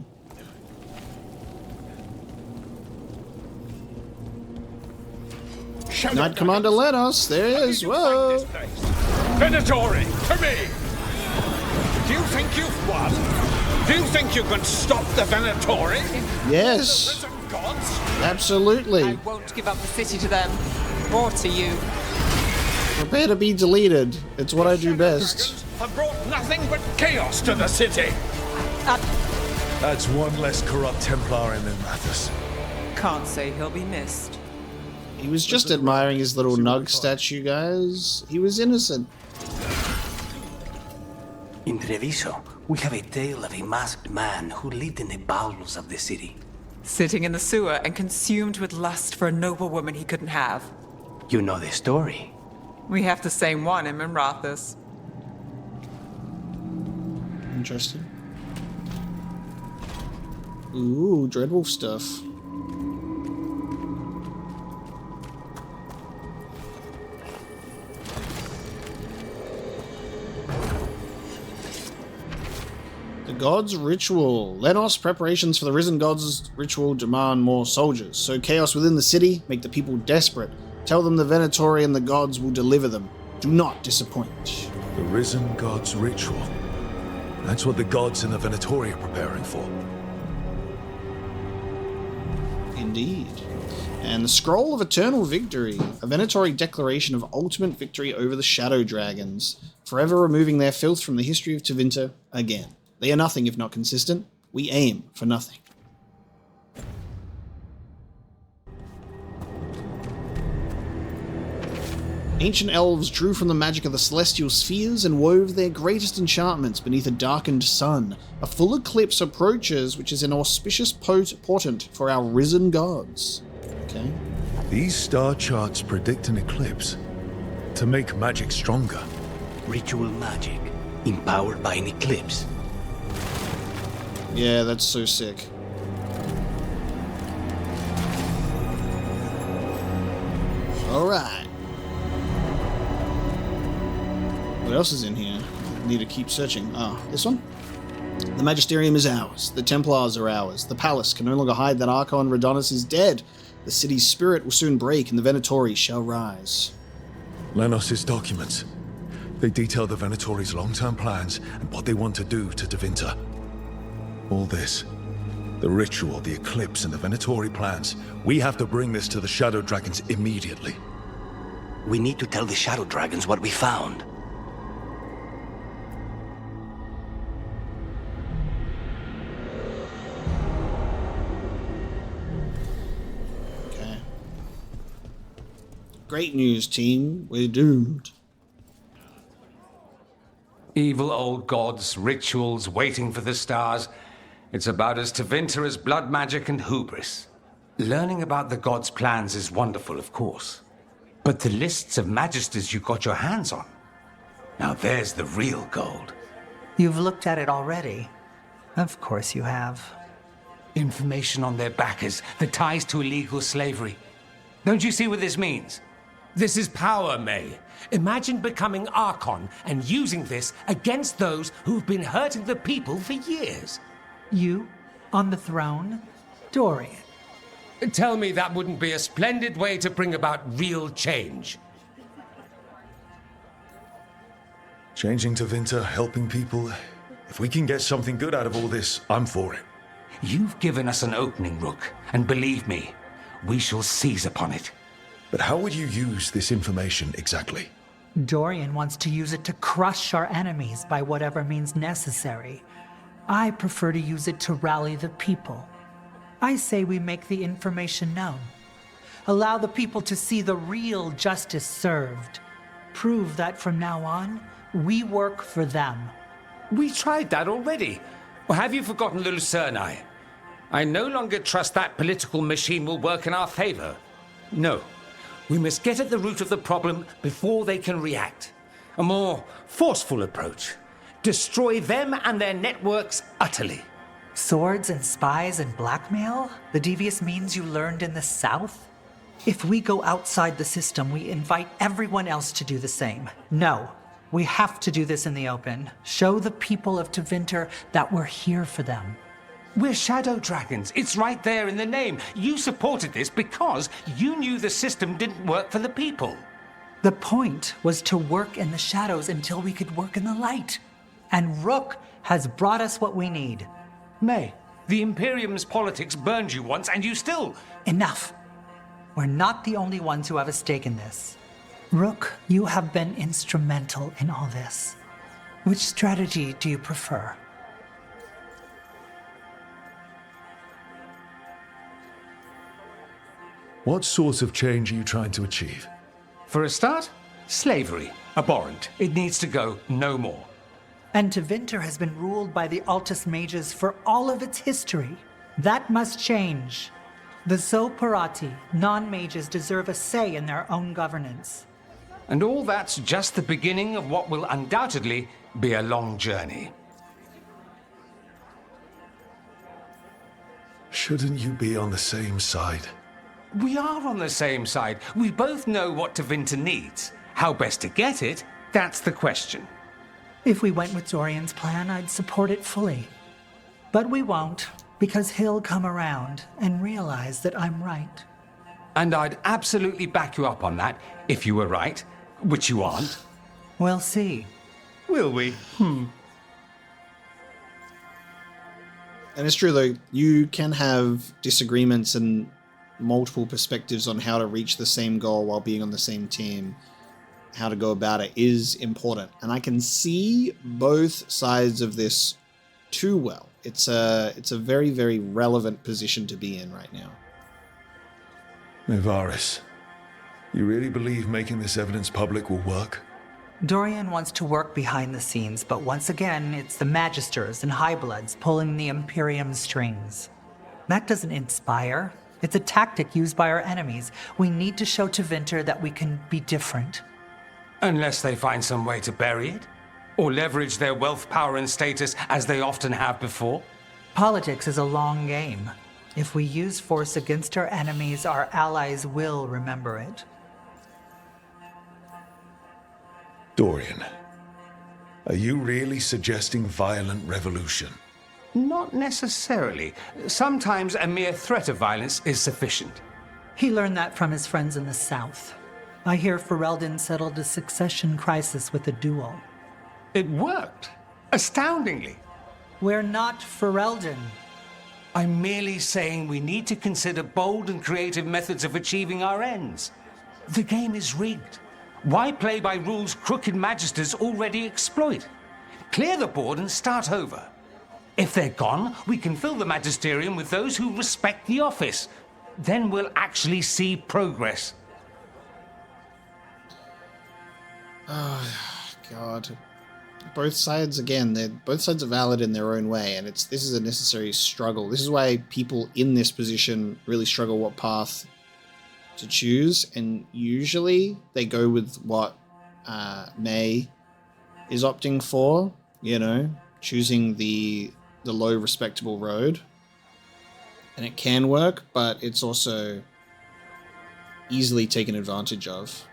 Knight Commander Lenos, there he is, whoa! Venatori, to me! Do you think you've won? Do you think you can stop the Venatori? Yes, absolutely. I won't give up the city to them, or to you. Prepare to be deleted. It's what I do best. Have brought nothing but chaos to the city. That's one less corrupt Templar in Mathis. Can't say he'll be missed. He was just admiring his little Nug statue, guys. He was innocent. In Treviso, we have a tale of a masked man who lived in the bowels of the city. Sitting in the sewer and consumed with lust for a noble woman he couldn't have. You know the story. We have the same one in Minrathis. Interesting. Ooh, Dreadwolf stuff. The God's Ritual. Lenos, preparations for the Risen God's Ritual demand more soldiers. Sow chaos within the city, make the people desperate. Tell them the Venatori and the gods will deliver them. Do not disappoint. The Risen God's Ritual. That's what the gods and the Venatori are preparing for. Indeed. And the Scroll of Eternal Victory, a Venatori declaration of ultimate victory over the Shadow Dragons, forever removing their filth from the history of Tevinter again. They are nothing if not consistent. We aim for nothing. Ancient elves drew from the magic of the celestial spheres and wove their greatest enchantments beneath a darkened sun. A full eclipse approaches, which is an auspicious portent for our risen gods. Okay. These star charts predict an eclipse to make magic stronger. Ritual magic, empowered by an eclipse. Yeah, that's so sick. Alright. What else is in here? I need to keep searching. Ah, this one? The Magisterium is ours. The Templars are ours. The palace can no longer hide that Archon Radonus is dead. The city's spirit will soon break and the Venatori shall rise. Lenos' documents. They detail the Venatori's long-term plans and what they want to do to Tevinter. All this, the ritual, the eclipse, and the Venatori plans, we have to bring this to the Shadow Dragons immediately. We need to tell the Shadow Dragons what we found. Okay. Great news, team. We're doomed. Evil old gods, rituals, waiting for the stars. It's about as Tevinter as blood magic and hubris. Learning about the gods' plans is wonderful, of course. But the lists of magisters you got your hands on, now there's the real gold. You've looked at it already. Of course you have. Information on their backers, the ties to illegal slavery. Don't you see what this means? This is power, May. Imagine becoming Archon and using this against those who've been hurting the people for years. You? On the throne? Dorian. Tell me that wouldn't be a splendid way to bring about real change. Changing Tevinter, helping people. If we can get something good out of all this, I'm for it. You've given us an opening, Rook, and believe me, we shall seize upon it. But how would you use this information exactly? Dorian wants to use it to crush our enemies by whatever means necessary. I prefer to use it to rally the people. I say we make the information known. Allow the people to see the real justice served. Prove that from now on, we work for them. We tried that already. Or have you forgotten Lucernai? I no longer trust that political machine will work in our favor. No. We must get at the root of the problem before they can react. A more forceful approach. Destroy them and their networks utterly. Swords and spies and blackmail? The devious means you learned in the South? If we go outside the system, we invite everyone else to do the same. No, we have to do this in the open. Show the people of Tevinter that we're here for them. We're shadow dragons. It's right there in the name. You supported this because you knew the system didn't work for the people. The point was to work in the shadows until we could work in the light. And Rook has brought us what we need. May, the Imperium's politics burned you once and you still... Enough. We're not the only ones who have a stake in this. Rook, you have been instrumental in all this. Which strategy do you prefer? What sort of change are you trying to achieve? For a start, slavery. Abhorrent. It needs to go no more. And Tevinter has been ruled by the Altus Mages for all of its history. That must change. The Zoparati, non-mages, deserve a say in their own governance. And all that's just the beginning of what will undoubtedly be a long journey. Shouldn't you be on the same side? We are on the same side. We both know what Tevinter needs. How best to get it, that's the question. If we went with Dorian's plan, I'd support it fully. But we won't, because he'll come around and realize that I'm right. And I'd absolutely back you up on that, if you were right, which you aren't. We'll see. Will we? And it's true, though, you can have disagreements and multiple perspectives on how to reach the same goal while being on the same team. How to go about it is important. And I can see both sides of this too well. It's a very, very relevant position to be in right now. Nevaris, you really believe making this evidence public will work? Dorian wants to work behind the scenes, but once again, it's the Magisters and Highbloods pulling the Imperium's strings. That doesn't inspire. It's a tactic used by our enemies. We need to show Tevinter that we can be different. Unless they find some way to bury it? Or leverage their wealth, power, and status as they often have before? Politics is a long game. If we use force against our enemies, our allies will remember it. Dorian, are you really suggesting violent revolution? Not necessarily. Sometimes a mere threat of violence is sufficient. He learned that from his friends in the south. I hear Ferelden settled a succession crisis with a duel. It worked. Astoundingly. We're not Ferelden. I'm merely saying we need to consider bold and creative methods of achieving our ends. The game is rigged. Why play by rules crooked magisters already exploit? Clear the board and start over. If they're gone, we can fill the magisterium with those who respect the office. Then we'll actually see progress. Oh, God. Both sides, again, both sides are valid in their own way, and this is a necessary struggle. This is why people in this position really struggle what path to choose, and usually they go with what May is opting for, choosing the low respectable road. And it can work, but it's also easily taken advantage of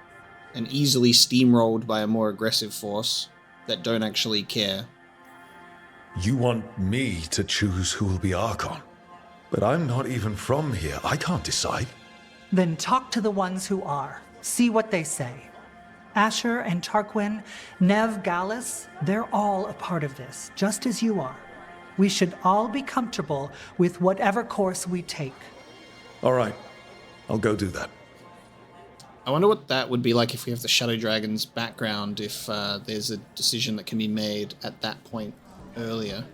and easily steamrolled by a more aggressive force that don't actually care. You want me to choose who will be Archon? But I'm not even from here. I can't decide. Then talk to the ones who are. See what they say. Asher and Tarquin, Nev, Gallus, they're all a part of this, just as you are. We should all be comfortable with whatever course we take. All right. I'll go do that. I wonder what that would be like if we have the Shadow Dragon's background, if there's a decision that can be made at that point earlier.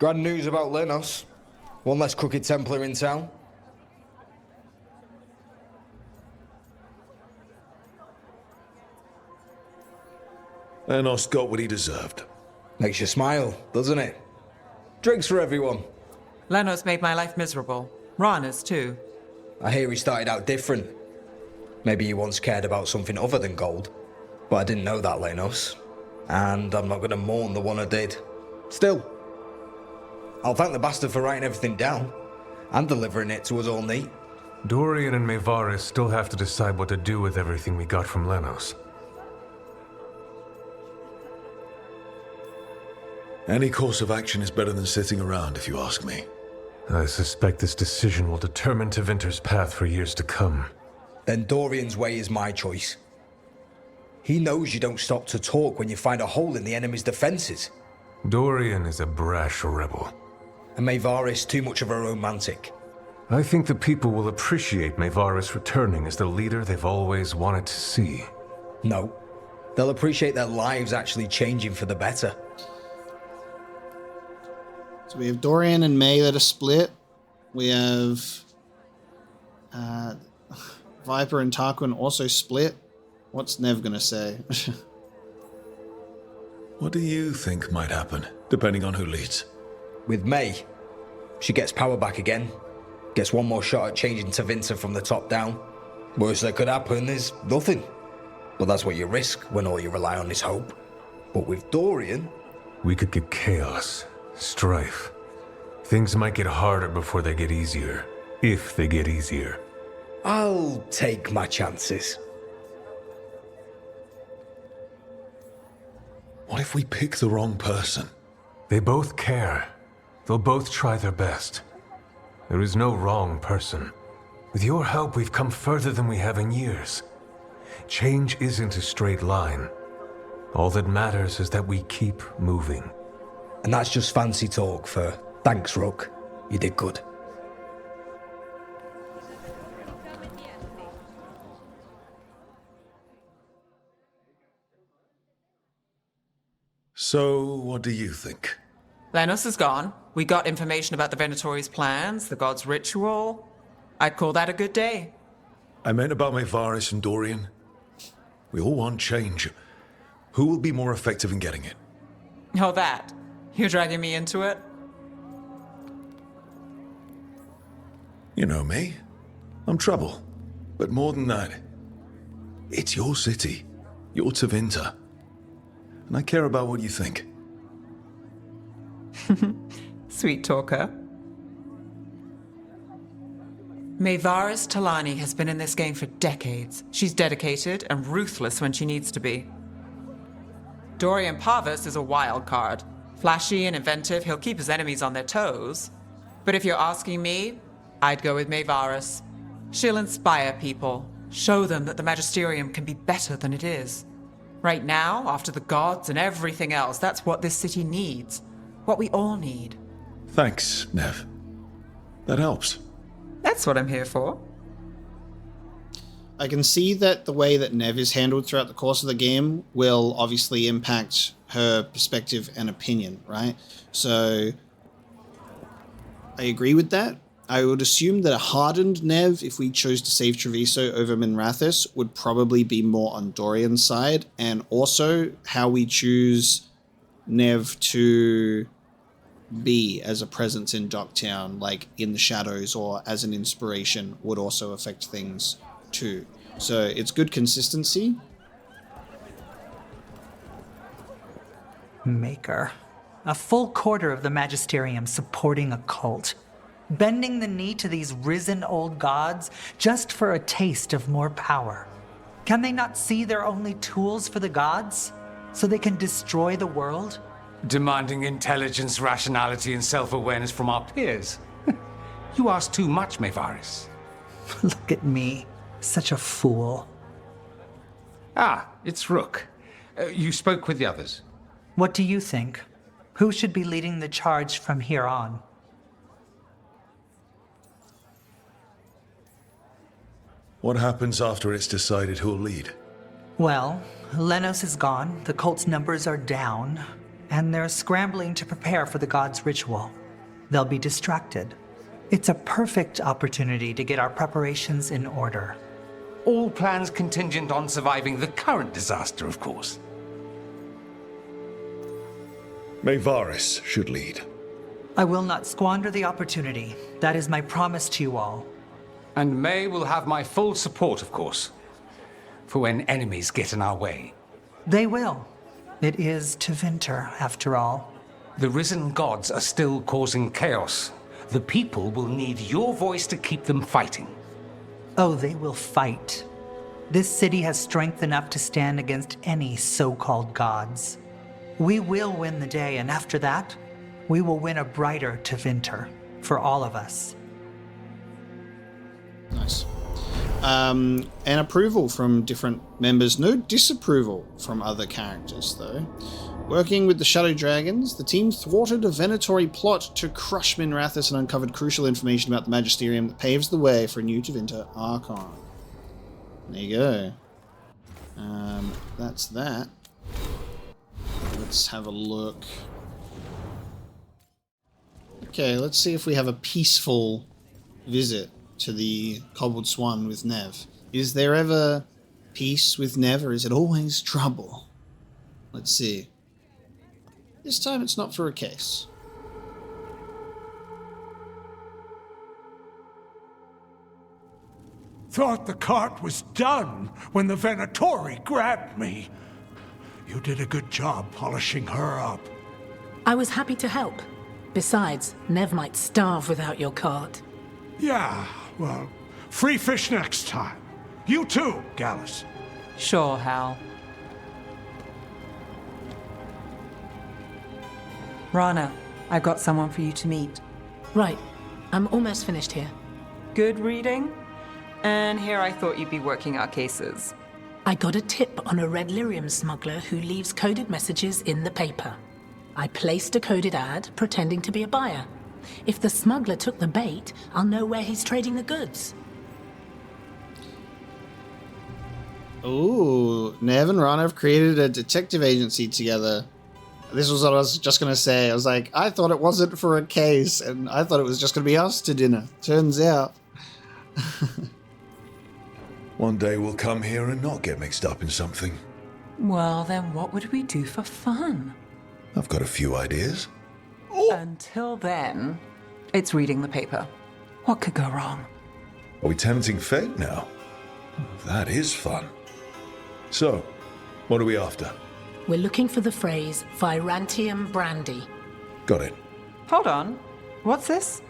Grand news about Lenos. One less crooked Templar in town. Lenos got what he deserved. Makes you smile, doesn't it? Drinks for everyone. Lenos made my life miserable. Rana's too. I hear he started out different. Maybe he once cared about something other than gold. But I didn't know that, Lenos. And I'm not going to mourn the one I did. Still, I'll thank the bastard for writing everything down. And delivering it to us all neat. Dorian and Maevaris still have to decide what to do with everything we got from Lenos. Any course of action is better than sitting around, if you ask me. I suspect this decision will determine Tevinter's path for years to come. Then Dorian's way is my choice. He knows you don't stop to talk when you find a hole in the enemy's defenses. Dorian is a brash rebel. And Maevaris too much of a romantic. I think the people will appreciate Maevaris returning as the leader they've always wanted to see. No. They'll appreciate their lives actually changing for the better. So we have Dorian and May that are split. We have Viper and Tarquin also split. What's Nev gonna say? What do you think might happen, depending on who leads? With May, she gets power back again. Gets one more shot at changing Tevinter from the top down. Worst that could happen is nothing. But that's what you risk when all you rely on is hope. But with Dorian... We could get chaos, strife. Things might get harder before they get easier. If they get easier. I'll take my chances. What if we pick the wrong person? They both care. They'll both try their best. There is no wrong person. With your help, we've come further than we have in years. Change isn't a straight line. All that matters is that we keep moving. And that's just fancy talk for thanks, Rook. You did good. So, what do you think? Lenos is gone. We got information about the Venatori's plans, the god's ritual. I'd call that a good day. I meant about Maevaris and Dorian. We all want change. Who will be more effective in getting it? Oh, that. You're dragging me into it? You know me. I'm trouble. But more than that, it's your city. Your Tevinter. And I care about what you think. Sweet talker. Maevaris Talani has been in this game for decades. She's dedicated and ruthless when she needs to be. Dorian Parvis is a wild card. Flashy and inventive, he'll keep his enemies on their toes. But if you're asking me, I'd go with Maevaris. She'll inspire people, show them that the Magisterium can be better than it is. Right now, after the gods and everything else, that's what this city needs. What we all need. Thanks, Nev. That helps. That's what I'm here for. I can see that the way that Nev is handled throughout the course of the game will obviously impact her perspective and opinion, right? So I agree with that. I would assume that a hardened Nev, if we chose to save Treviso over Minrathous, would probably be more on Dorian's side, and also how we choose Nev to be as a presence in Docktown, like in the shadows or as an inspiration, would also affect things too. So it's good consistency. Maker. A full quarter of the Magisterium supporting a cult. Bending the knee to these risen old gods just for a taste of more power. Can they not see they're only tools for the gods? So they can destroy the world? Demanding intelligence, rationality, and self-awareness from our peers. You ask too much, Maevaris. Look at me. Such a fool. Ah, it's Rook. You spoke with the others. What do you think? Who should be leading the charge from here on? What happens after it's decided who'll lead? Well, Lenos is gone, the cult's numbers are down, and they're scrambling to prepare for the god's ritual. They'll be distracted. It's a perfect opportunity to get our preparations in order. All plans contingent on surviving the current disaster, of course. Maevaris should lead. I will not squander the opportunity. That is my promise to you all. And May will have my full support, of course, for when enemies get in our way. They will. It is Tevinter, after all. The risen gods are still causing chaos. The people will need your voice to keep them fighting. Oh, they will fight. This city has strength enough to stand against any so-called gods. We will win the day, and after that, we will win a brighter Tevinter for all of us. Nice. And approval from different members. No disapproval from other characters, though. Working with the Shadow Dragons, the team thwarted a Venatori plot to crush Minrathous and uncovered crucial information about the Magisterium that paves the way for a new Tevinter Archon. There you go. That's that. Let's have a look. Okay, let's see if we have a peaceful visit to the Cobbled Swan with Nev. Is there ever peace with Nev, or is it always trouble? Let's see. This time it's not for a case. Thought the cart was done when the Venatori grabbed me. You did a good job polishing her up. I was happy to help. Besides, Nev might starve without your cart. Yeah, well, free fish next time. You too, Gallus. Sure, Hal. Rana, I've got someone for you to meet. Right. I'm almost finished here. Good reading? And here I thought you'd be working our cases. I got a tip on a red lyrium smuggler who leaves coded messages in the paper. I placed a coded ad pretending to be a buyer. If the smuggler took the bait, I'll know where he's trading the goods. Ooh, Nev and Rana have created a detective agency together. This was what I was just going to say. I was like, I thought it wasn't for a case, and I thought it was just going to be us to dinner. Turns out. One day we'll come here and not get mixed up in something. Well, then what would we do for fun? I've got a few ideas. Until then, it's reading the paper. What could go wrong? Are we tempting fate now? That is fun. So, what are we after? We're looking for the phrase Virantium Brandy. Got it. Hold on. What's this?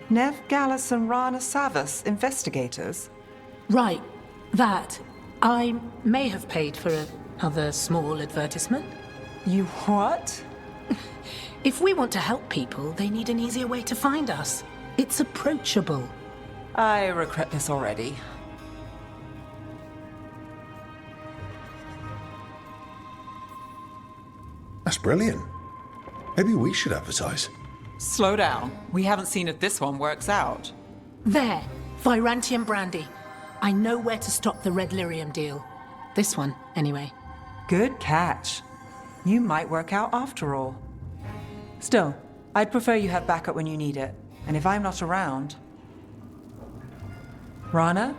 Nev Gallus and Rana Savas, investigators? Right. That. I may have paid for another small advertisement. You what? If we want to help people, they need an easier way to find us. It's approachable. I regret this already. That's brilliant. Maybe we should advertise. Slow down. We haven't seen if this one works out. There. Virantium Brandy. I know where to stop the red lyrium deal. This one, anyway. Good catch. You might work out after all. Still, I'd prefer you have backup when you need it. And if I'm not around... Rana,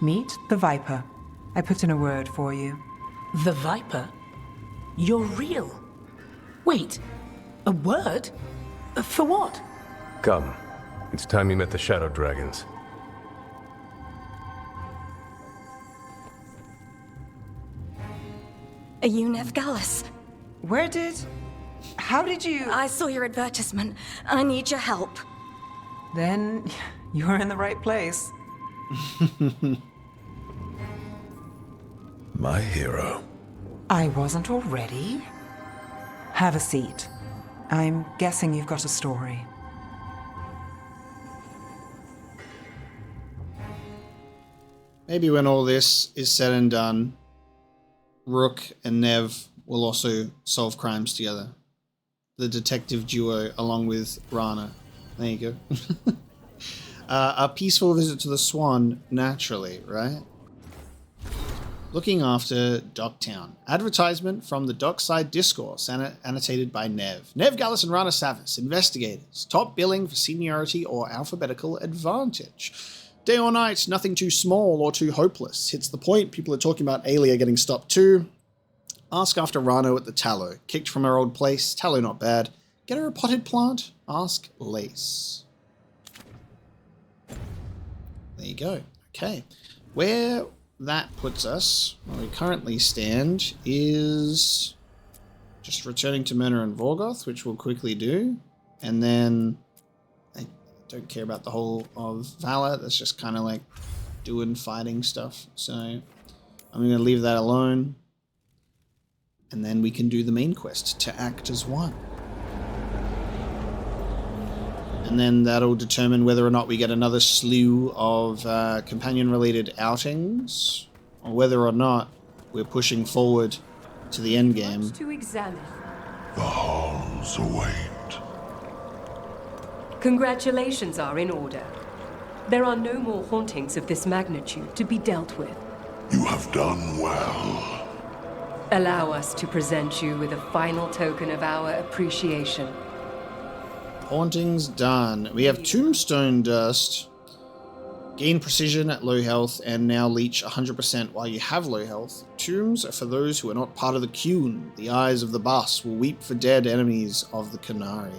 meet the Viper. I put in a word for you. The Viper? You're real? Wait, a word? For what? Come. It's time you met the Shadow Dragons. Are you Nev Gallus? How did you... I saw your advertisement. I need your help. Then you're in the right place. My hero. I wasn't already. Have a seat. I'm guessing you've got a story. Maybe when all this is said and done, Rook and Nev will also solve crimes together. The detective duo along with Rana. There you go. A peaceful visit to the Swan, naturally, right? Looking after Docktown. Advertisement from the Dockside Discourse, annotated by Nev. Nev Gallus and Rana Savas, investigators. Top billing for seniority or alphabetical advantage. Day or night, nothing too small or too hopeless. Hits the point, people are talking about Aelia getting stopped too. Ask after Rano at the Tallow. Kicked from her old place, Tallow not bad. Get her a potted plant? Ask Lace. There you go. Okay. Where that puts us, where we currently stand, is just returning to Myrna and Vorgoth, which we'll quickly do. And then don't care about the whole of Valor. That's just kind of like doing fighting stuff. So I'm going to leave that alone. And then we can do the main quest to act as one. And then that'll determine whether or not we get another slew of companion-related outings, or whether or not we're pushing forward to the end game. To examine. The halls await. Congratulations are in order. There are no more hauntings of this magnitude to be dealt with. You have done well. Allow us to present you with a final token of our appreciation. Hauntings done. We have Tombstone Dust. Gain precision at low health and now leech 100% while you have low health. Tombs are for those who are not part of the Qun. The eyes of the boss will weep for dead enemies of the Qunari.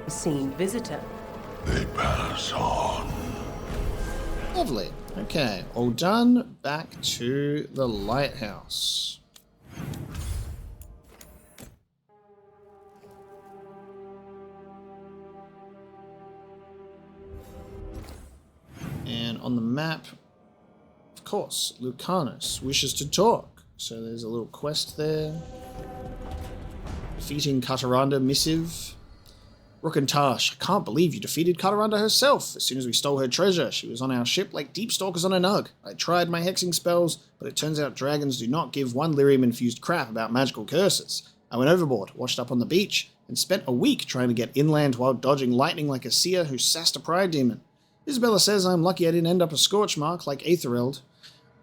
Seen visitor. They pass on. Lovely. Okay, all done. Back to the lighthouse. And on the map, of course, Lucanus wishes to talk. So there's a little quest there. Defeating Kataranda missive. Rook and Tash, I can't believe you defeated Kataranda herself. As soon as we stole her treasure, she was on our ship like deep stalkers on a nug. I tried my hexing spells, but it turns out dragons do not give one lyrium-infused crap about magical curses. I went overboard, washed up on the beach, and spent a week trying to get inland while dodging lightning like a seer who sassed a pride demon. Isabella says I'm lucky I didn't end up a scorch mark like Aethereld.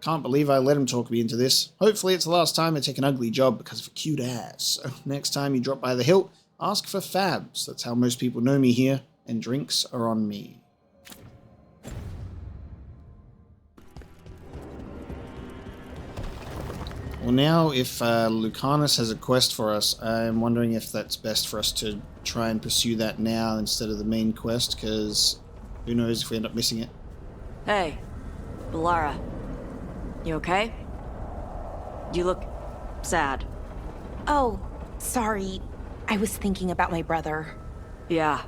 Can't believe I let him talk me into this. Hopefully it's the last time I take an ugly job because of a cute ass. So next time you drop by the hilt, ask for Fabs. That's how most people know me here, and drinks are on me. Well, now if Lucanus has a quest for us, I'm wondering if that's best for us to try and pursue that now instead of the main quest, because who knows if we end up missing it. Hey, Lara. You okay? You look sad. Oh, sorry. I was thinking about my brother. Yeah.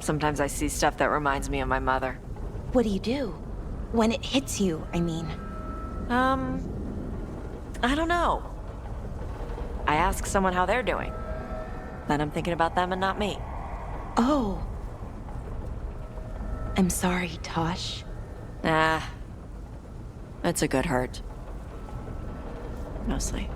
Sometimes I see stuff that reminds me of my mother. What do you do? When it hits you, I mean. I don't know. I ask someone how they're doing. Then I'm thinking about them and not me. Oh. I'm sorry, Tosh. Nah. It's a good hurt. Mostly.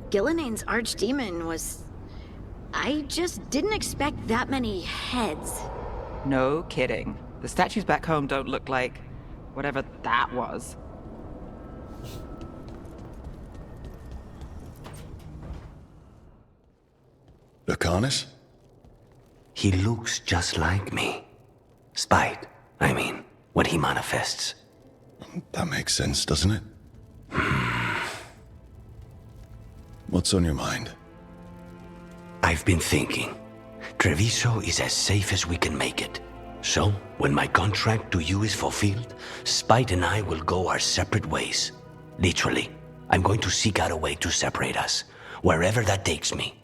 Gilline's archdemon was... I just didn't expect that many heads. No kidding. The statues back home don't look like whatever that was. Lucanus? He looks just like me. Spite, I mean, when he manifests. That makes sense, doesn't it? What's on your mind? I've been thinking. Treviso is as safe as we can make it. So, when my contract to you is fulfilled, Spite and I will go our separate ways. Literally, I'm going to seek out a way to separate us, wherever that takes me.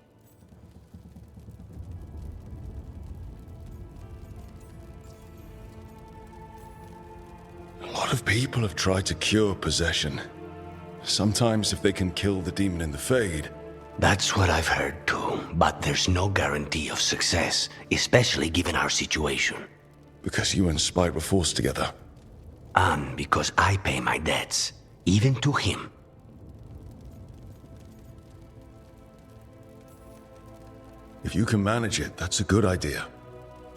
A lot of people have tried to cure possession. Sometimes if they can kill the demon in the Fade. That's what I've heard too, but there's no guarantee of success, especially given our situation. Because you and Spite were forced together. And because I pay my debts, even to him. If you can manage it, that's a good idea.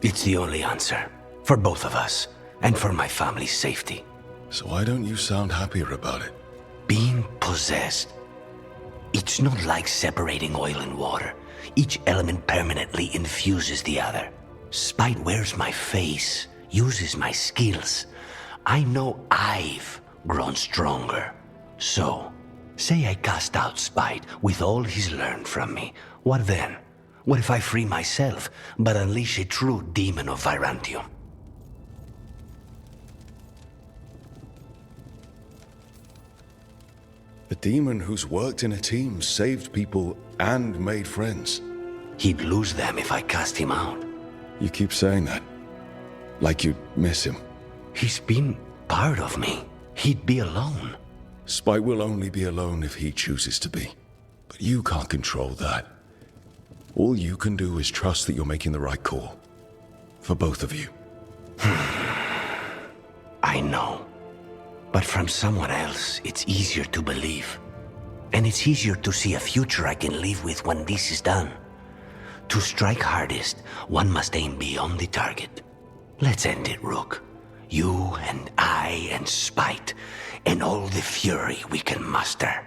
It's the only answer, for both of us, and for my family's safety. So why don't you sound happier about it? Being possessed. It's not like separating oil and water. Each element permanently infuses the other. Spite wears my face, uses my skills. I know I've grown stronger. So, say I cast out Spite with all he's learned from me. What then? What if I free myself, but unleash a true demon of Virantium? A demon who's worked in a team, saved people, and made friends. He'd lose them if I cast him out. You keep saying that. Like you'd miss him. He's been part of me. He'd be alone. Spite will only be alone if he chooses to be. But you can't control that. All you can do is trust that you're making the right call. For both of you. I know. But from someone else, it's easier to believe. And it's easier to see a future I can live with when this is done. To strike hardest, one must aim beyond the target. Let's end it, Rook. You and I and Spite, and all the fury we can muster.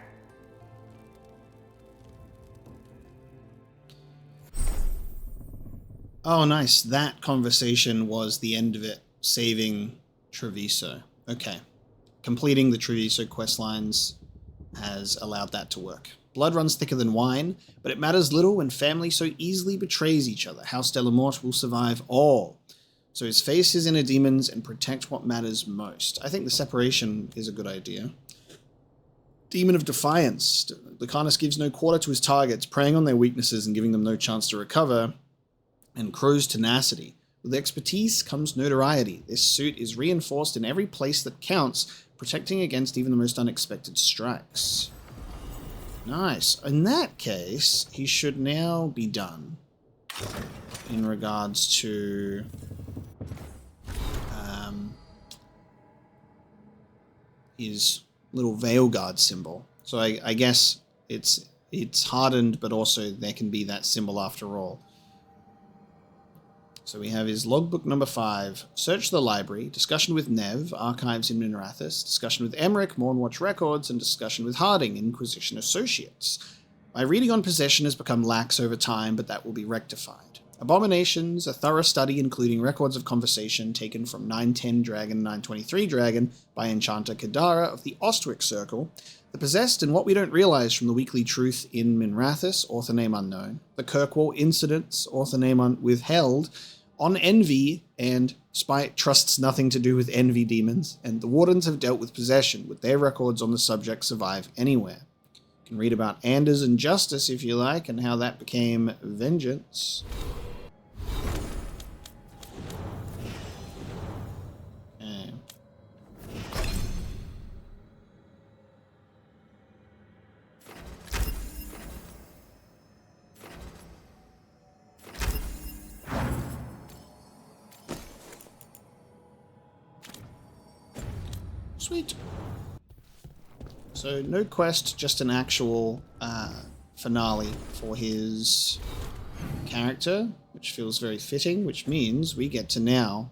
Oh, nice. That conversation was the end of it, saving Treviso. Okay. Completing the Treviso questlines has allowed that to work. Blood runs thicker than wine, but it matters little when family so easily betrays each other. House Delamort will survive all. So his face his inner demons and protect what matters most. I think the separation is a good idea. Demon of Defiance. Lucanus gives no quarter to his targets, preying on their weaknesses and giving them no chance to recover. And Crow's tenacity. With expertise comes notoriety. This suit is reinforced in every place that counts, protecting against even the most unexpected strikes. Nice. In that case, he should now be done. In regards to... his little Veilguard symbol. So I guess it's hardened, but also there can be that symbol after all. So we have his logbook number 5, search the library, discussion with Nev, archives in Minrathous, discussion with Emmerich, Mornwatch records, and discussion with Harding, Inquisition Associates. My reading on possession has become lax over time, but that will be rectified. Abominations, a thorough study including records of conversation taken from 910 Dragon, 923 Dragon by Enchanter Kadara of the Ostwick Circle, the Possessed and What We Don't Realize from the Weekly Truth in Minrathous, author name unknown, the Kirkwall Incidents, author name withheld, on Envy, and Spite trusts nothing to do with Envy demons, and the Wardens have dealt with possession, with their records on the subject survive anywhere. You can read about Anders and Justice if you like, and how that became Vengeance. Okay. Sweet. So no quest, just an actual finale for his character, which feels very fitting, which means we get to now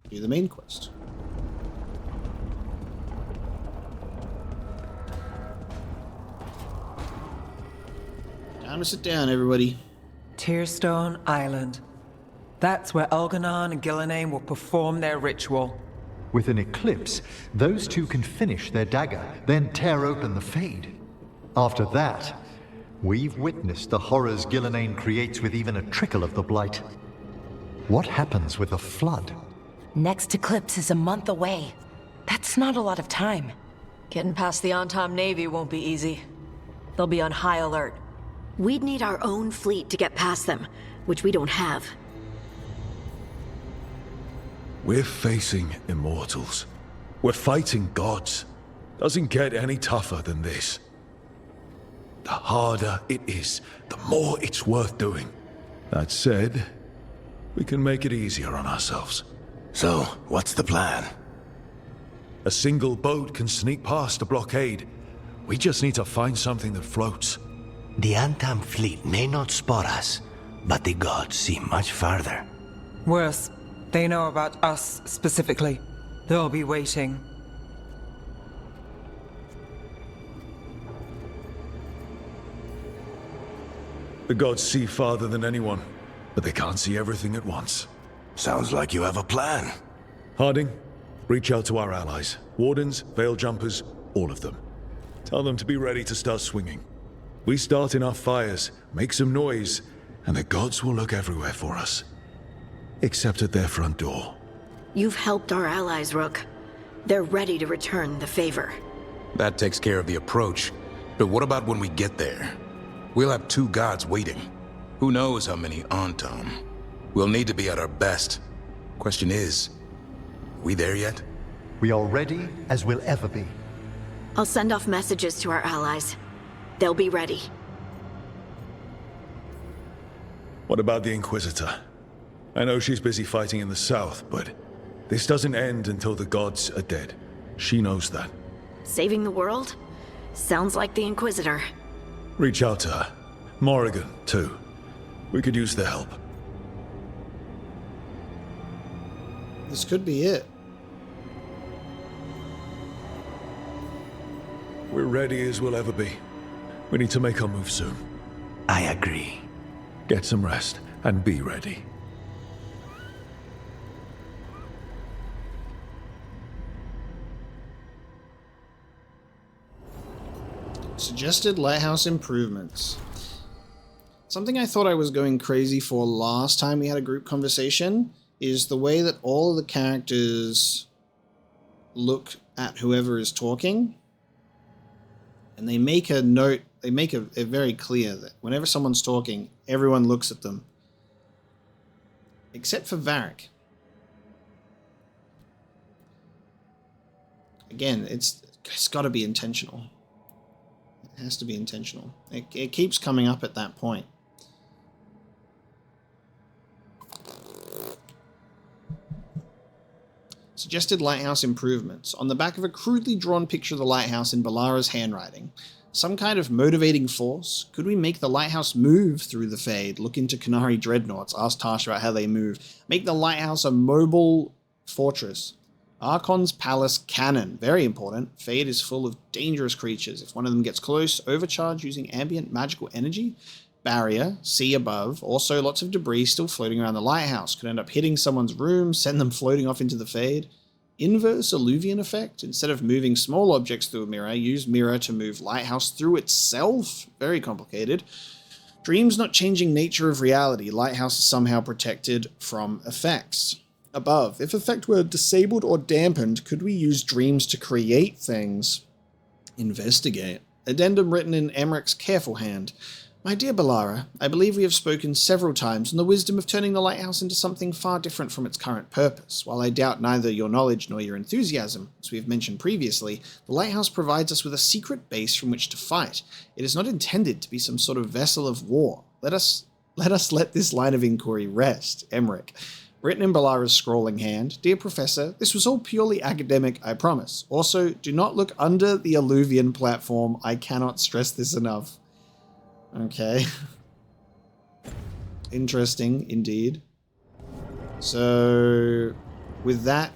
do the main quest. Time to sit down, everybody. Tearstone Island. That's where Elganon and Gillenane will perform their ritual. With an eclipse, those two can finish their dagger, then tear open the Fade. After that, we've witnessed the horrors Gillenane creates with even a trickle of the Blight. What happens with a flood? Next eclipse is a month away. That's not a lot of time. Getting past the Antom Navy won't be easy. They'll be on high alert. We'd need our own fleet to get past them, which we don't have. We're facing immortals. We're fighting gods. Doesn't get any tougher than this. The harder it is, the more it's worth doing. That said, we can make it easier on ourselves. So, what's the plan? A single boat can sneak past a blockade. We just need to find something that floats. The Antam fleet may not spot us, but the gods see much farther. Worse, they know about us specifically. They'll be waiting. The gods see farther than anyone, but they can't see everything at once. Sounds like you have a plan. Harding, reach out to our allies. Wardens, Veil Jumpers, all of them. Tell them to be ready to start swinging. We start enough fires, make some noise, and the gods will look everywhere for us. Except at their front door. You've helped our allies, Rook. They're ready to return the favor. That takes care of the approach. But what about when we get there? We'll have 2 guards waiting. Who knows how many aren't, Tom? We'll need to be at our best. Question is, are we there yet? We are ready as we'll ever be. I'll send off messages to our allies. They'll be ready. What about the Inquisitor? I know she's busy fighting in the south, but this doesn't end until the gods are dead. She knows that. Saving the world? Sounds like the Inquisitor. Reach out to her. Morrigan, too. We could use their help. This could be it. We're ready as we'll ever be. We need to make our move soon. I agree. Get some rest and be ready. Suggested lighthouse improvements. Something I thought I was going crazy for last time we had a group conversation is the way that all of the characters look at whoever is talking. And they make a note, they make it very clear that whenever someone's talking, everyone looks at them. Except for Varric. Again, it's got to be intentional. It has to be intentional. It keeps coming up at that point. Suggested lighthouse improvements. On the back of a crudely drawn picture of the lighthouse in Balara's handwriting. Some kind of motivating force? Could we make the lighthouse move through the Fade? Look into Qunari dreadnoughts. Ask Tasha about how they move. Make the lighthouse a mobile fortress. Archon's Palace Cannon. Very important. Fade is full of dangerous creatures. If one of them gets close, overcharge using ambient magical energy. Barrier, sea above. Also lots of debris still floating around the lighthouse. Could end up hitting someone's room, send them floating off into the Fade. Inverse illusion effect. Instead of moving small objects through a mirror, use mirror to move lighthouse through itself. Very complicated. Dreams not changing nature of reality. Lighthouse is somehow protected from effects. Above, if effect were disabled or dampened, could we use dreams to create things? Investigate. Addendum written in Emmeric's careful hand. My dear Balara, I believe we have spoken several times on the wisdom of turning the lighthouse into something far different from its current purpose. While I doubt neither your knowledge nor your enthusiasm, as we have mentioned previously, the lighthouse provides us with a secret base from which to fight. It is not intended to be some sort of vessel of war. Let us let this line of inquiry rest. Emmerich. Written in Balara's scrawling hand, Dear Professor, this was all purely academic, I promise. Also, do not look under the Alluvian platform. I cannot stress this enough. Okay. Interesting, indeed. So, with that,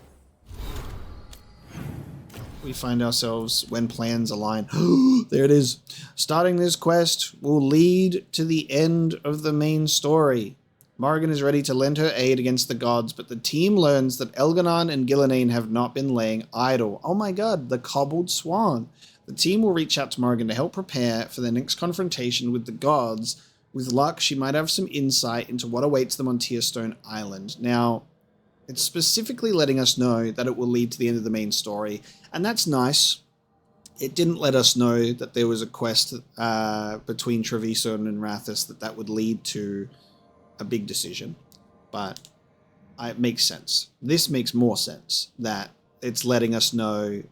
we find ourselves when plans align. There it is. Starting this quest will lead to the end of the main story. Morrigan is ready to lend her aid against the gods, but the team learns that Elganon and Gillenane have not been laying idle. Oh my god, the cobbled swan. The team will reach out to Morrigan to help prepare for their next confrontation with the gods. With luck, she might have some insight into what awaits them on Tearstone Island. Now, it's specifically letting us know that it will lead to the end of the main story, and that's nice. It didn't let us know that there was a quest between Treviso and Rathus that would lead to a big decision, but it makes sense. This makes more sense, that it's letting us know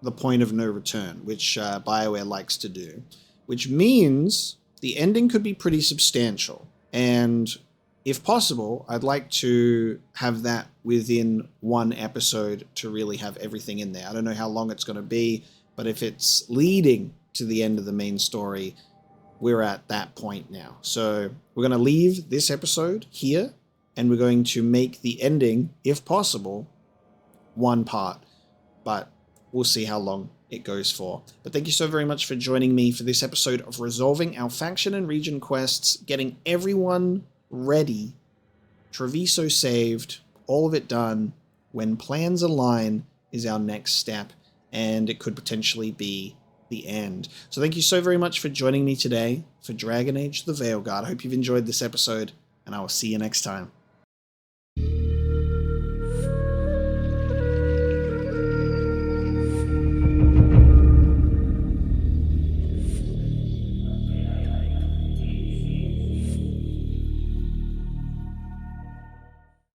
the point of no return, which BioWare likes to do, which means the ending could be pretty substantial. And if possible, I'd like to have that within one episode to really have everything in there. I don't know how long it's going to be, but if it's leading to the end of the main story, we're at that point now. So we're going to leave this episode here, and we're going to make the ending, if possible, one part. But we'll see how long it goes for. But thank you so very much for joining me for this episode of resolving our faction and region quests, getting everyone ready, Treviso saved, all of it done. When plans align is our next step, and it could potentially be the end. So thank you so very much for joining me today for Dragon Age the Veilguard. I hope you've enjoyed this episode, and I will see you next time.